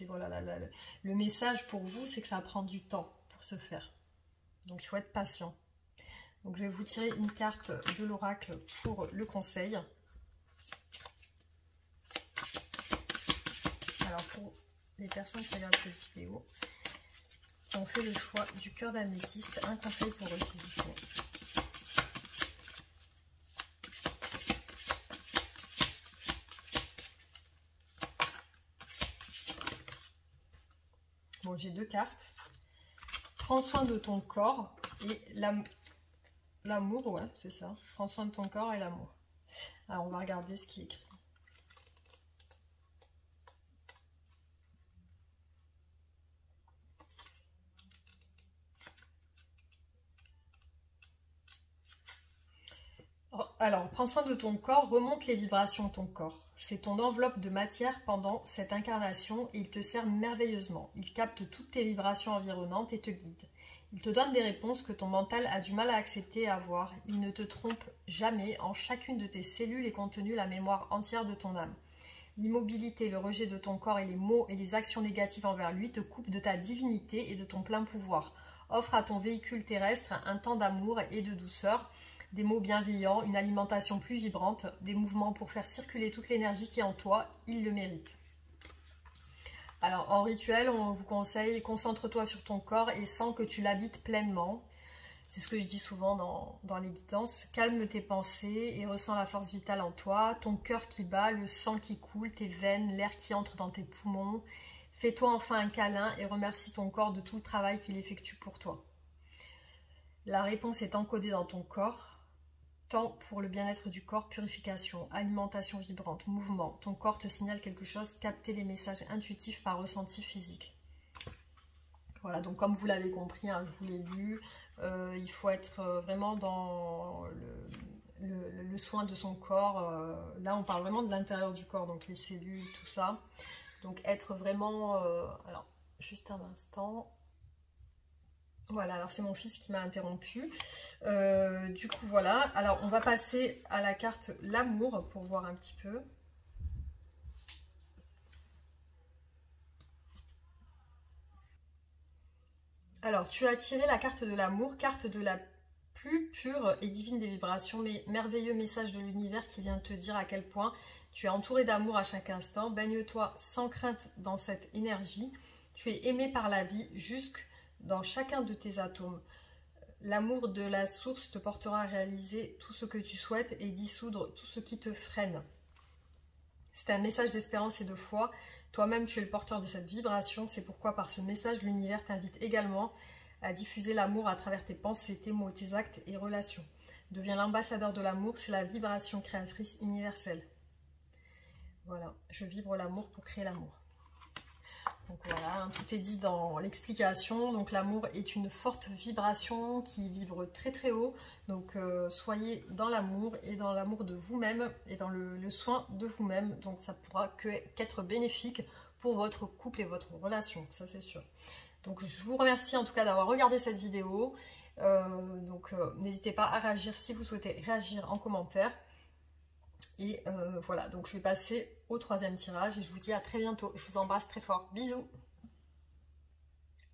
S1: Voilà, le message pour vous, c'est que ça prend du temps pour se faire. Donc, il faut être patient. Donc, je vais vous tirer une carte de l'oracle pour le conseil. Alors, pour les personnes qui regardent cette vidéo, qui ont fait le choix du cœur d'améthyste, un conseil pour eux, s'il vous plaît. Bon, j'ai 2 cartes. Prends soin de ton corps et l'amour, ouais, c'est ça. Prends soin de ton corps et l'amour. Alors, on va regarder ce qui est écrit. Alors, prends soin de ton corps, remonte les vibrations de ton corps. C'est ton enveloppe de matière pendant cette incarnation et il te sert merveilleusement. Il capte toutes tes vibrations environnantes et te guide. Il te donne des réponses que ton mental a du mal à accepter et à voir. Il ne te trompe jamais. En chacune de tes cellules est contenue la mémoire entière de ton âme. L'immobilité, le rejet de ton corps et les mots et les actions négatives envers lui te coupent de ta divinité et de ton plein pouvoir. Offre à ton véhicule terrestre un temps d'amour et de douceur. Des mots bienveillants, une alimentation plus vibrante, des mouvements pour faire circuler toute l'énergie qui est en toi, il le mérite. Alors en rituel, on vous conseille, concentre-toi sur ton corps et sens que tu l'habites pleinement. C'est ce que je dis souvent dans les guidances. Calme tes pensées et ressens la force vitale en toi, ton cœur qui bat, le sang qui coule, tes veines, l'air qui entre dans tes poumons. Fais-toi enfin un câlin et remercie ton corps de tout le travail qu'il effectue pour toi. La réponse est encodée dans ton corps. Temps pour le bien-être du corps, purification, alimentation vibrante, mouvement. Ton corps te signale quelque chose, captez les messages intuitifs par ressenti physique. Voilà, donc comme vous l'avez compris, hein, je vous l'ai lu, il faut être vraiment dans le soin de son corps. Là, on parle vraiment de l'intérieur du corps, donc les cellules, tout ça. Donc être vraiment... alors, juste un instant. Voilà, alors c'est mon fils qui m'a interrompu. Du coup, voilà. Alors, on va passer à la carte l'amour pour voir un petit peu. Alors, tu as tiré la carte de l'amour, carte de la plus pure et divine des vibrations, mais merveilleux message de l'univers qui vient te dire à quel point tu es entouré d'amour à chaque instant. Baigne-toi sans crainte dans cette énergie. Tu es aimé par la vie jusque dans chacun de tes atomes. L'amour de la source te portera à réaliser tout ce que tu souhaites et dissoudre tout ce qui te freine. C'est un message d'espérance et de foi. Toi-même, tu es le porteur de cette vibration. C'est pourquoi, par ce message, l'univers t'invite également à diffuser l'amour à travers tes pensées, tes mots, tes actes et relations. Deviens l'ambassadeur de l'amour. C'est la vibration créatrice universelle. Voilà, je vibre l'amour pour créer l'amour. Donc voilà, tout est dit dans l'explication. Donc l'amour est une forte vibration qui vibre très très haut. Donc soyez dans l'amour et dans l'amour de vous-même et dans le soin de vous-même. Donc ça pourra qu'être bénéfique pour votre couple et votre relation, ça c'est sûr. Donc je vous remercie en tout cas d'avoir regardé cette vidéo. N'hésitez pas à réagir si vous souhaitez réagir en commentaire. Et voilà, donc je vais passer au troisième tirage et je vous dis à très bientôt. Je vous embrasse très fort. Bisous.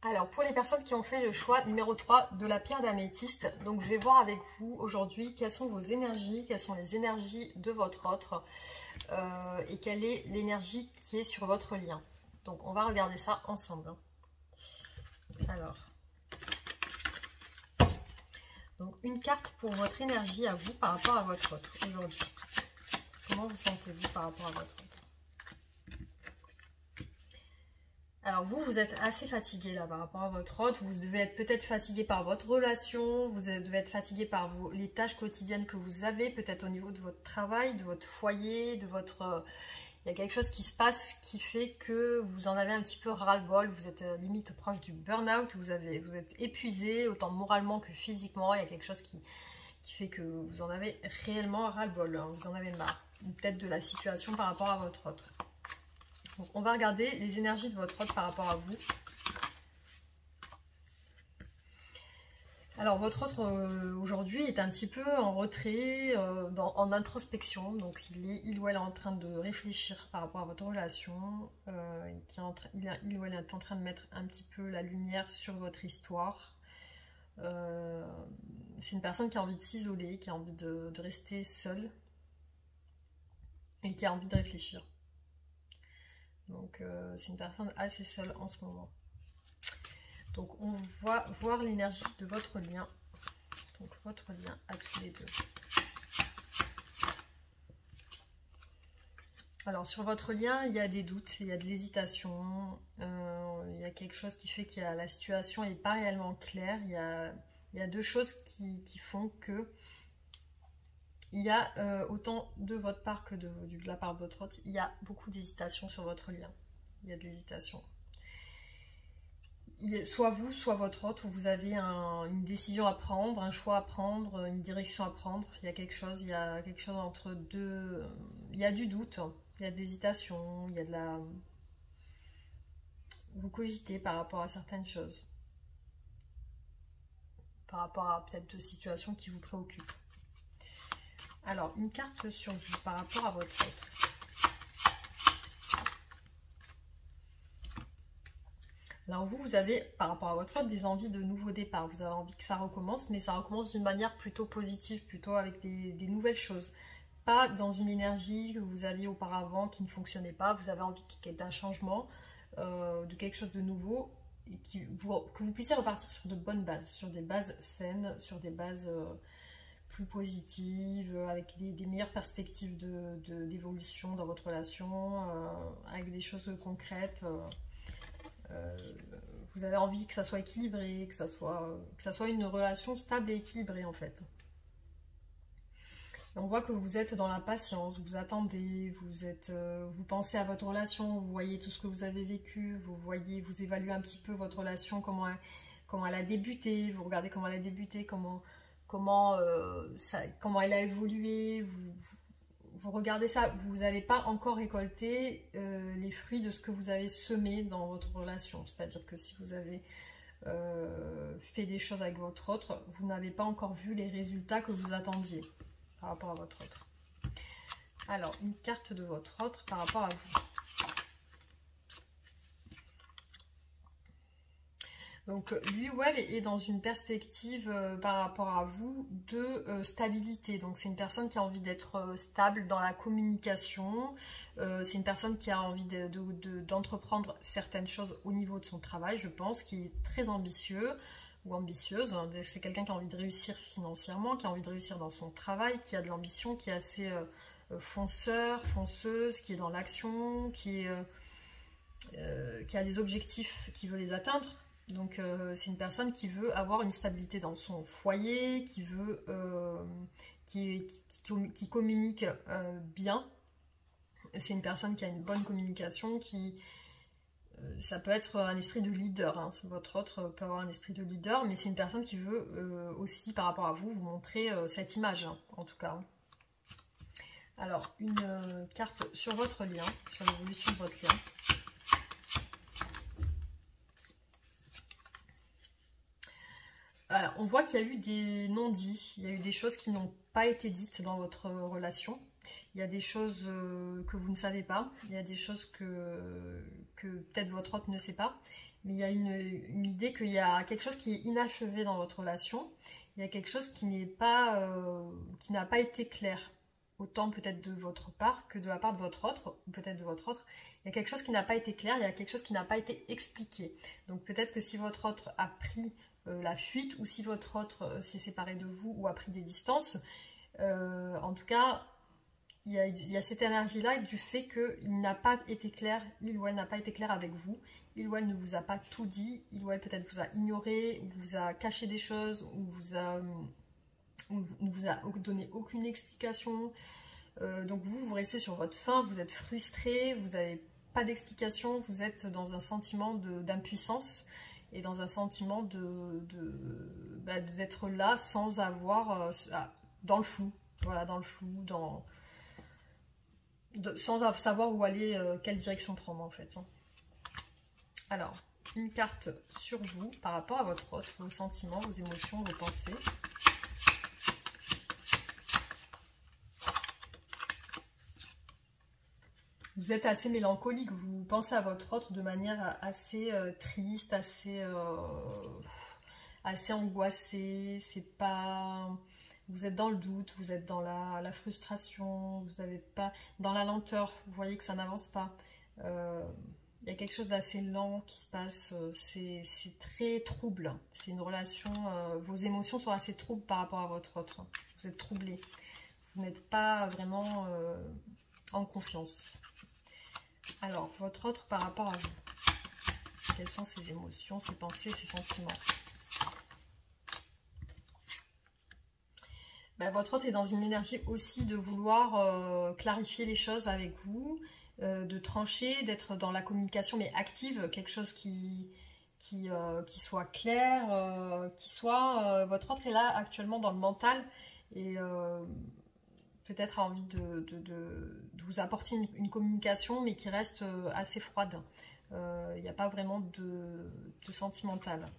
S1: Alors, pour les personnes qui ont fait le choix numéro 3 de la pierre d'améthyste, donc je vais voir avec vous aujourd'hui quelles sont vos énergies, quelles sont les énergies de votre autre et quelle est l'énergie qui est sur votre lien. Donc, on va regarder ça ensemble. Alors, donc une carte pour votre énergie à vous par rapport à votre autre aujourd'hui. Comment vous sentez-vous par rapport à votre autre? Alors vous êtes assez fatigué là par rapport à votre autre. Vous devez être peut-être fatigué par votre relation. Vous devez être fatigué par les tâches quotidiennes que vous avez. Peut-être au niveau de votre travail, de votre foyer, de votre... Il y a quelque chose qui se passe qui fait que vous en avez un petit peu ras-le-bol. Vous êtes limite proche du burn-out. Vous êtes épuisé autant moralement que physiquement. Il y a quelque chose qui fait que vous en avez réellement ras-le-bol. Hein. Vous en avez marre. Peut-être de la situation par rapport à votre autre. Donc, on va regarder les énergies de votre autre par rapport à vous. Alors, votre autre aujourd'hui est un petit peu en retrait, en introspection. Donc, il ou elle est en train de réfléchir par rapport à votre relation. Il ou elle est en train de mettre un petit peu la lumière sur votre histoire. C'est une personne qui a envie de s'isoler, qui a envie de rester seule. Et qui a envie de réfléchir. Donc c'est une personne assez seule en ce moment. Donc on va voir l'énergie de votre lien. Donc votre lien à tous les deux. Alors sur votre lien, il y a des doutes, il y a de l'hésitation. Il y a quelque chose qui fait que la situation n'est pas réellement claire. Il y a deux choses qui font que... Il y a autant de votre part que de la part de votre autre, il y a beaucoup d'hésitation sur votre lien. Il y a de l'hésitation. Soit vous, soit votre autre, vous avez une décision à prendre, un choix à prendre, une direction à prendre. Il y a quelque chose entre deux. Il y a du doute, il y a de l'hésitation, il y a de la... Vous cogitez par rapport à certaines choses. Par rapport à peut-être de situations qui vous préoccupent. Alors, une carte sur vous par rapport à votre autre. Alors vous avez, par rapport à votre autre, des envies de nouveaux départs. Vous avez envie que ça recommence, mais ça recommence d'une manière plutôt positive, plutôt avec des nouvelles choses. Pas dans une énergie que vous aviez auparavant qui ne fonctionnait pas. Vous avez envie d'un changement, de quelque chose de nouveau, et que vous puissiez repartir sur de bonnes bases, sur des bases saines, sur des bases... plus positive, avec des meilleures perspectives d'évolution dans votre relation, avec des choses concrètes. Vous avez envie que ça soit équilibré, que ça soit une relation stable et équilibrée en fait. Et on voit que vous êtes dans la patience, vous attendez, vous pensez à votre relation, vous voyez tout ce que vous avez vécu, vous évaluez un petit peu votre relation, comment elle a débuté, vous regardez comment elle a débuté, comment elle a évolué, vous regardez ça, vous n'avez pas encore récolté les fruits de ce que vous avez semé dans votre relation. C'est-à-dire que si vous avez fait des choses avec votre autre, vous n'avez pas encore vu les résultats que vous attendiez par rapport à votre autre. Alors, une carte de votre autre par rapport à vous. Donc, lui ou elle est dans une perspective par rapport à vous de stabilité. Donc, c'est une personne qui a envie d'être stable dans la communication. C'est une personne qui a envie d'entreprendre certaines choses au niveau de son travail, je pense, qui est très ambitieux ou ambitieuse. C'est quelqu'un qui a envie de réussir financièrement, qui a envie de réussir dans son travail, qui a de l'ambition, qui est assez fonceur, fonceuse, qui est dans l'action, qui a des objectifs, qui veut les atteindre. Donc c'est une personne qui veut avoir une stabilité dans son foyer, qui veut qui communique bien. C'est une personne qui a une bonne communication, ça peut être un esprit de leader, hein. Votre autre peut avoir un esprit de leader, mais c'est une personne qui veut aussi par rapport à vous montrer cette image, hein, en tout cas. Alors, une carte sur votre lien, sur l'évolution de votre lien. Alors, on voit qu'il y a eu des non-dits, il y a eu des choses qui n'ont pas été dites dans votre relation. Il y a des choses que vous ne savez pas, il y a des choses que peut-être votre autre ne sait pas. Mais il y a une idée qu'il y a quelque chose qui est inachevé dans votre relation. Il y a quelque chose qui n'a pas été clair. Autant peut-être de votre part que de la part de votre autre, peut-être de votre autre. Il y a quelque chose qui n'a pas été clair, il y a quelque chose qui n'a pas été expliqué. Donc peut-être que si votre autre a pris la fuite ou si votre autre s'est séparé de vous ou a pris des distances, en tout cas, il y a cette énergie-là du fait qu'il n'a pas été clair, il ou elle n'a pas été clair avec vous, il ou elle ne vous a pas tout dit, il ou elle peut-être vous a ignoré, ou vous a caché des choses, ou ne vous a donné aucune explication. Donc vous restez sur votre faim, vous êtes frustré, vous n'avez pas d'explication, vous êtes dans un sentiment d'impuissance et dans un sentiment d'être là sans avoir, dans le flou, voilà, dans le flou, sans savoir où aller, quelle direction prendre en fait. Alors, une carte sur vous par rapport à votre autre, vos sentiments, vos émotions, vos pensées. Vous êtes assez mélancolique, vous pensez à votre autre de manière assez triste, assez angoissée. C'est pas... Vous êtes dans le doute, vous êtes dans la frustration, vous n'avez pas... Dans la lenteur, vous voyez que ça n'avance pas. Il y a quelque chose d'assez lent qui se passe, c'est très trouble. C'est une relation... vos émotions sont assez troubles par rapport à votre autre. Vous êtes troublé. Vous n'êtes pas vraiment en confiance. Alors, votre autre par rapport à vous, quelles sont ses émotions, ses pensées, ses sentiments? Votre autre est dans une énergie aussi de vouloir clarifier les choses avec vous, de trancher, d'être dans la communication mais active, quelque chose qui soit clair, votre autre est là actuellement dans le mental et... peut-être a envie de vous apporter une communication, mais qui reste assez froide. Il n'y a pas vraiment de sentimental.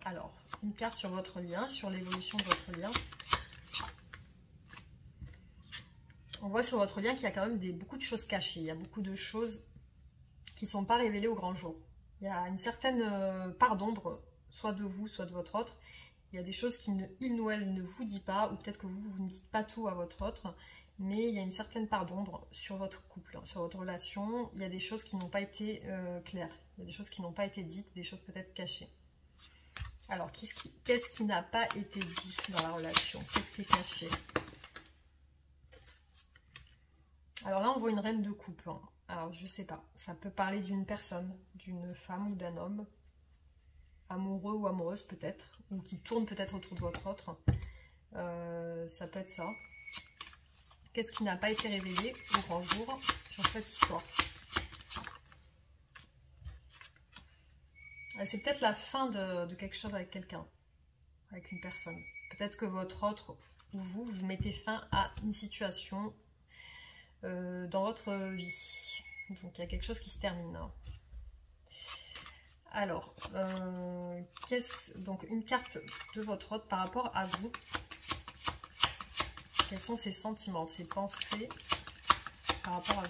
S1: Alors, une carte sur votre lien, sur l'évolution de votre lien. On voit sur votre lien qu'il y a quand même beaucoup de choses cachées. Il y a beaucoup de choses qui ne sont pas révélées au grand jour. Il y a une certaine part d'ombre, soit de vous, soit de votre autre. Il y a des choses qu'il ou elle ne vous dit pas, ou peut-être que vous ne dites pas tout à votre autre, mais il y a une certaine part d'ombre sur votre couple, sur votre relation. Il y a des choses qui n'ont pas été claires, il y a des choses qui n'ont pas été dites, des choses peut-être cachées. Alors, qu'est-ce qui n'a pas été dit dans la relation? Qu'est-ce qui est caché? Alors là, on voit une reine de couple. Alors, je sais pas, ça peut parler d'une personne, d'une femme ou d'un homme, amoureux ou amoureuse peut-être, ou qui tourne peut-être autour de votre autre. Ça peut être ça. Qu'est-ce qui n'a pas été révélé au grand jour sur cette histoire? C'est peut-être la fin de quelque chose avec quelqu'un, avec une personne. Peut-être que votre autre ou vous mettez fin à une situation dans votre vie. Donc il y a quelque chose qui se termine. Alors, donc une carte de votre hôte par rapport à vous. Quels sont ses sentiments, ses pensées par rapport à vous?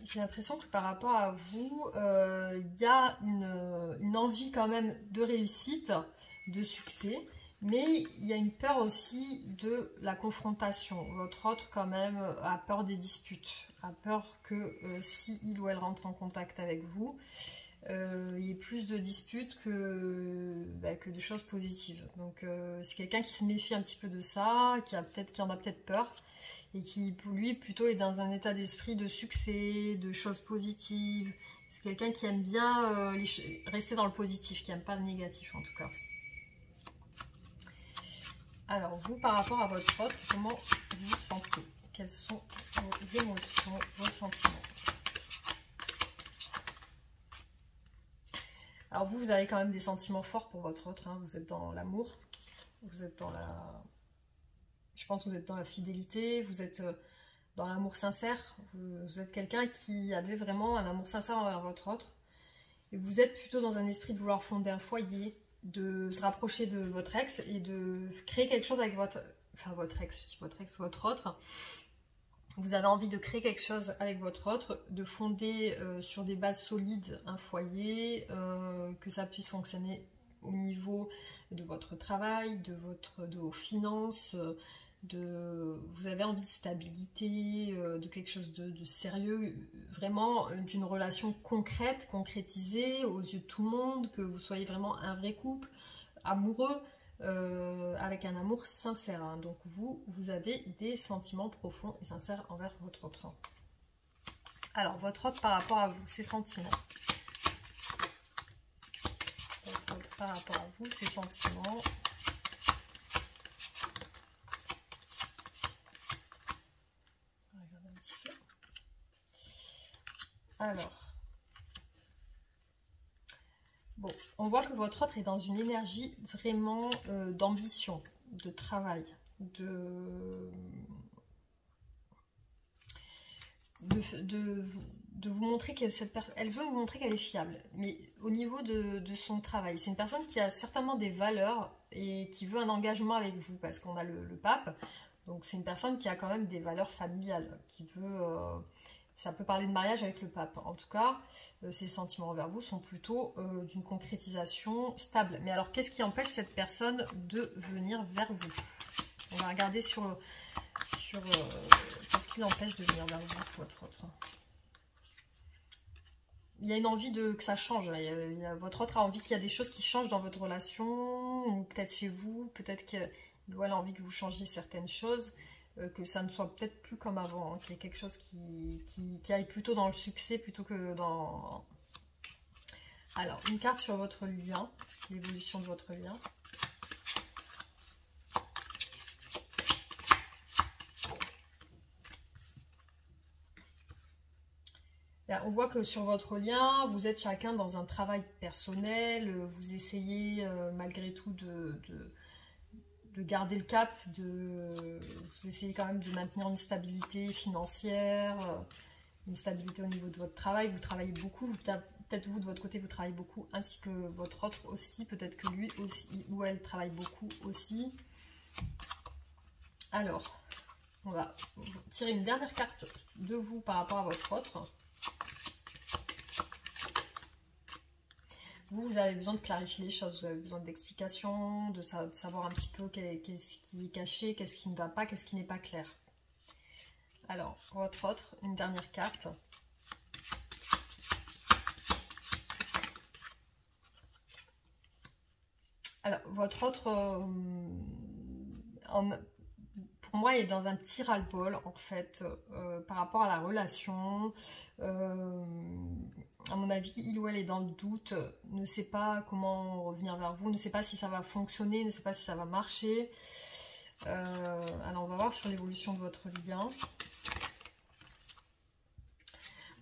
S1: J'ai l'impression que par rapport à vous, il y a une envie quand même de réussite, de succès, mais il y a une peur aussi de la confrontation. Votre autre quand même a peur des disputes, a peur que si il ou elle rentre en contact avec vous, il y ait plus de disputes que de choses positives. Donc c'est quelqu'un qui se méfie un petit peu de ça, qui en a peut-être peur, et qui pour lui plutôt est dans un état d'esprit de succès, de choses positives. C'est quelqu'un qui aime bien rester dans le positif, qui n'aime pas le négatif en tout cas. Alors vous, par rapport à votre autre, comment vous sentez? Quelles sont vos émotions, vos sentiments? Alors vous avez quand même des sentiments forts pour votre autre, hein. Vous êtes dans l'amour, vous êtes dans la... Je pense que vous êtes dans la fidélité, vous êtes dans l'amour sincère. Vous êtes quelqu'un qui avait vraiment un amour sincère envers votre autre. Et vous êtes plutôt dans un esprit de vouloir fonder un foyer, de se rapprocher de votre ex et de créer quelque chose avec votre... Enfin votre ex, je dis votre ex ou votre autre. Vous avez envie de créer quelque chose avec votre autre, de fonder sur des bases solides un foyer, que ça puisse fonctionner au niveau de votre travail, de vos finances, vous avez envie de stabilité, de quelque chose de sérieux, vraiment d'une relation concrète, concrétisée aux yeux de tout le monde, que vous soyez vraiment un vrai couple, amoureux, avec un amour sincère. Hein. Donc vous avez des sentiments profonds et sincères envers votre autre. Alors votre autre par rapport à vous, ses sentiments. Votre autre par rapport à vous, ses sentiments. Alors, bon, on voit que votre autre est dans une énergie vraiment d'ambition, de travail, de vous montrer que cette personne, elle veut vous montrer qu'elle est fiable, mais au niveau de son travail. C'est une personne qui a certainement des valeurs et qui veut un engagement avec vous, parce qu'on a le pape, donc c'est une personne qui a quand même des valeurs familiales, qui veut... ça peut parler de mariage avec le pape. En tout cas, ses sentiments envers vous sont plutôt d'une concrétisation stable. Mais alors, qu'est-ce qui empêche cette personne de venir vers vous? On va regarder qu'est-ce qui l'empêche de venir vers vous, votre autre. Il y a une envie que ça change. Votre autre a envie qu'il y a des choses qui changent dans votre relation, ou peut-être chez vous, peut-être qu'il ou elle a envie que vous changiez certaines choses. Que ça ne soit peut-être plus comme avant, hein, qu'il y ait quelque chose qui aille plutôt dans le succès plutôt que dans... Alors, une carte sur votre lien, l'évolution de votre lien. Là, on voit que sur votre lien, vous êtes chacun dans un travail personnel, vous essayez malgré tout de garder le cap, vous essayez quand même de maintenir une stabilité financière, une stabilité au niveau de votre travail. Vous travaillez beaucoup, peut-être vous de votre côté vous travaillez beaucoup, ainsi que votre autre aussi, peut-être que lui aussi ou elle travaille beaucoup aussi. Alors, on va tirer une dernière carte de vous par rapport à votre autre. Vous avez besoin de clarifier les choses, vous avez besoin d'explications, de savoir un petit peu qu'est-ce qui est caché, qu'est-ce qui ne va pas, qu'est-ce qui n'est pas clair. Alors, votre autre, une dernière carte. Alors, votre autre, pour moi, est dans un petit ras-le-bol, en fait, par rapport à la relation. À mon avis, il ou elle est dans le doute, ne sait pas comment revenir vers vous, ne sait pas si ça va fonctionner, ne sait pas si ça va marcher. Alors, on va voir sur l'évolution de votre lien.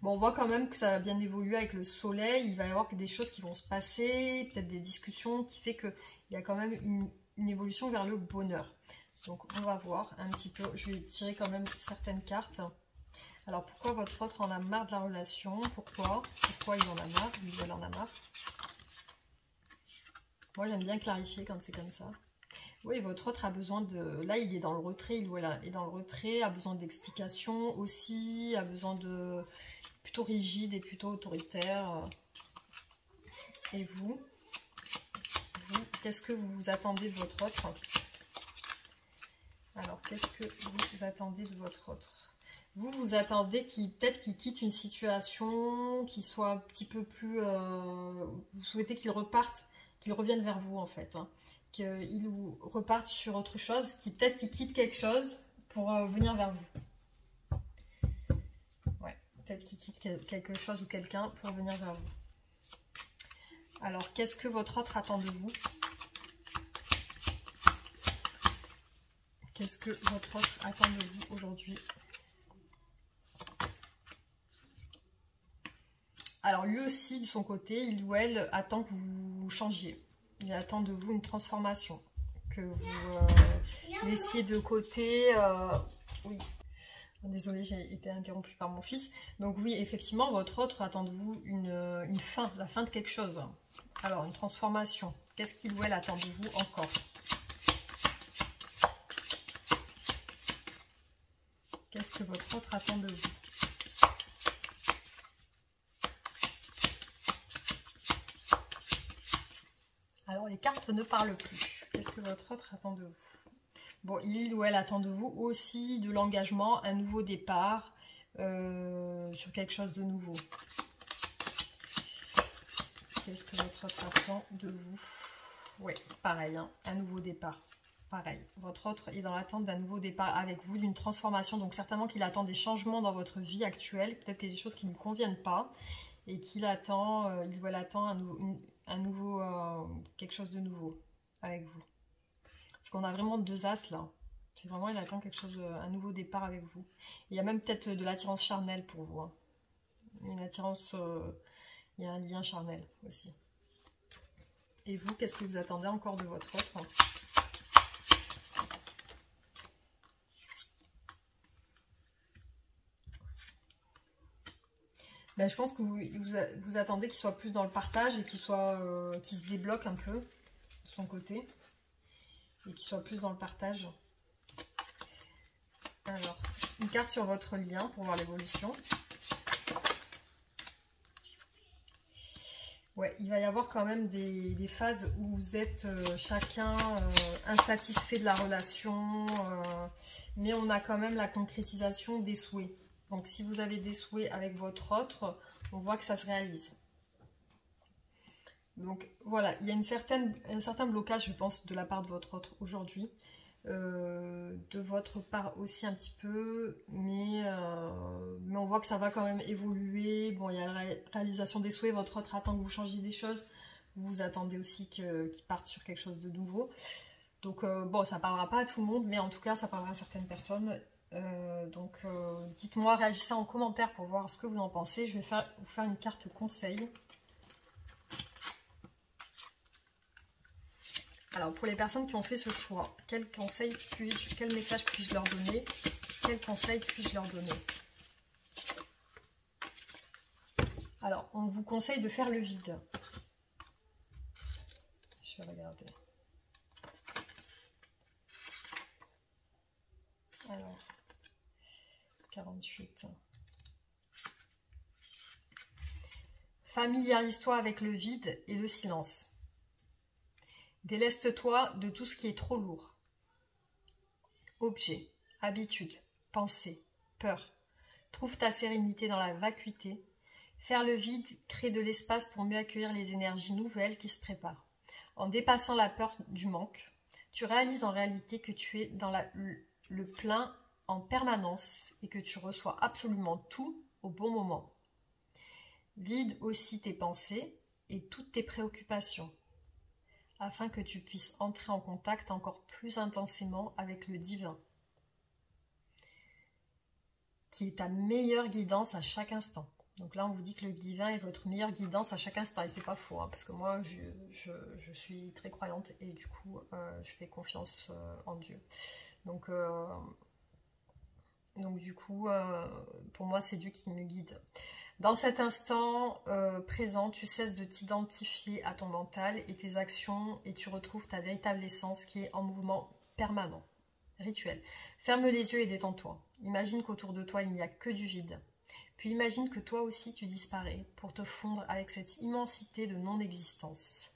S1: Bon, on voit quand même que ça va bien évoluer avec le soleil. Il va y avoir des choses qui vont se passer, peut-être des discussions qui fait qu'il y a quand même une évolution vers le bonheur. Donc on va voir un petit peu. Je vais tirer quand même certaines cartes. Alors pourquoi votre autre en a marre de la relation? Pourquoi il en a marre? Lui, elle en a marre. Moi j'aime bien clarifier quand c'est comme ça. Oui, votre autre a besoin de... Là, il est dans le retrait, il est dans le retrait, a besoin d'explications aussi, a besoin de... Plutôt rigide et plutôt autoritaire. Et vous, qu'est-ce que vous attendez de votre autre? Alors, qu'est-ce que vous attendez de votre autre? Vous attendez peut-être qu'il quitte une situation, qu'il soit un petit peu plus... vous souhaitez qu'il reparte, qu'il revienne vers vous en fait. Hein. Qu'il reparte sur autre chose, peut-être qu'il quitte quelque chose pour venir vers vous. Ouais, peut-être qu'il quitte quelque chose ou quelqu'un pour venir vers vous. Alors, qu'est-ce que votre autre attend de vous? Qu'est-ce que votre autre attend de vous aujourd'hui? Alors, lui aussi, de son côté, il ou elle attend que vous changiez. Il attend de vous une transformation, que vous laissiez de côté... oui, désolée, j'ai été interrompue par mon fils. Donc oui, effectivement, votre autre attend de vous une fin, la fin de quelque chose. Alors, une transformation. Qu'est-ce qu'il ou elle attend de vous encore? Qu'est-ce que votre autre attend de vous? Alors, les cartes ne parlent plus. Qu'est-ce que votre autre attend de vous? Bon, il ou elle attend de vous aussi de l'engagement, un nouveau départ sur quelque chose de nouveau. Qu'est-ce que votre autre attend de vous? Oui, pareil, hein, un nouveau départ. Pareil, votre autre est dans l'attente d'un nouveau départ avec vous, d'une transformation. Donc certainement qu'il attend des changements dans votre vie actuelle. Peut-être qu'il y a des choses qui ne lui conviennent pas. Et qu'il attend, il ou elle attend un nouveau, quelque chose de nouveau avec vous. Parce qu'on a vraiment deux as là. C'est vraiment, il attend quelque chose, un nouveau départ avec vous. Il y a même peut-être de l'attirance charnelle pour vous. Hein. Il y a une attirance, il y a un lien charnel aussi. Et vous, qu'est-ce que vous attendez encore de votre autre? Ben, je pense que vous attendez qu'il soit plus dans le partage et qu'il se débloque un peu de son côté. Et qu'il soit plus dans le partage. Alors, une carte sur votre lien pour voir l'évolution. Ouais, il va y avoir quand même des phases où vous êtes chacun insatisfait de la relation. Mais on a quand même la concrétisation des souhaits. Donc, si vous avez des souhaits avec votre autre, on voit que ça se réalise. Donc, voilà, il y a un certain blocage, je pense, de la part de votre autre aujourd'hui. De votre part aussi un petit peu. Mais on voit que ça va quand même évoluer. Bon, il y a la réalisation des souhaits. Votre autre attend que vous changiez des choses. Vous attendez aussi qu'il parte sur quelque chose de nouveau. Donc, bon, ça ne parlera pas à tout le monde, mais en tout cas, ça parlera à certaines personnes. Donc dites-moi, réagissez en commentaire pour voir ce que vous en pensez. Je vais vous faire une carte conseil. Alors pour les personnes qui ont fait ce choix, quel message puis-je leur donner? Quel conseil puis-je leur donner? Alors on vous conseille de faire le vide. Je vais regarder. Alors 48. Familiarise-toi avec le vide et le silence. Déleste-toi de tout ce qui est trop lourd. Objets, habitudes, pensées, peurs. Trouve ta sérénité dans la vacuité. Faire le vide crée de l'espace pour mieux accueillir les énergies nouvelles qui se préparent. En dépassant la peur du manque, tu réalises en réalité que tu es dans le plein en permanence et que tu reçois absolument tout au bon moment. Vide aussi tes pensées et toutes tes préoccupations afin que tu puisses entrer en contact encore plus intensément avec le divin qui est ta meilleure guidance à chaque instant. Donc là, on vous dit que le divin est votre meilleure guidance à chaque instant. Et c'est pas faux, hein, parce que moi, je suis très croyante et du coup, je fais confiance en Dieu. Donc du coup, pour moi, c'est Dieu qui me guide. Dans cet instant présent, tu cesses de t'identifier à ton mental et tes actions et tu retrouves ta véritable essence qui est en mouvement permanent. Rituel. Ferme les yeux et détends-toi. Imagine qu'autour de toi, il n'y a que du vide. Puis imagine que toi aussi, tu disparais pour te fondre avec cette immensité de non-existence.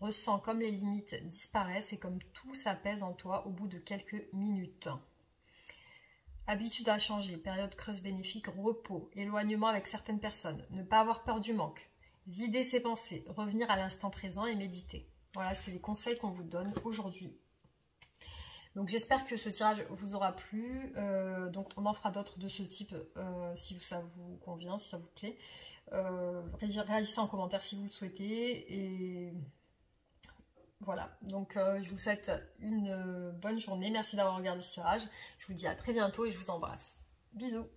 S1: Ressens comme les limites disparaissent et comme tout s'apaise en toi au bout de quelques minutes. Habitude à changer, période creuse bénéfique, repos, éloignement avec certaines personnes, ne pas avoir peur du manque, vider ses pensées, revenir à l'instant présent et méditer. Voilà, c'est les conseils qu'on vous donne aujourd'hui. Donc j'espère que ce tirage vous aura plu. Donc on en fera d'autres de ce type si ça vous convient, si ça vous plaît. Réagissez en commentaire si vous le souhaitez. Et voilà, donc je vous souhaite une bonne journée. Merci d'avoir regardé ce tirage. Je vous dis à très bientôt et je vous embrasse. Bisous.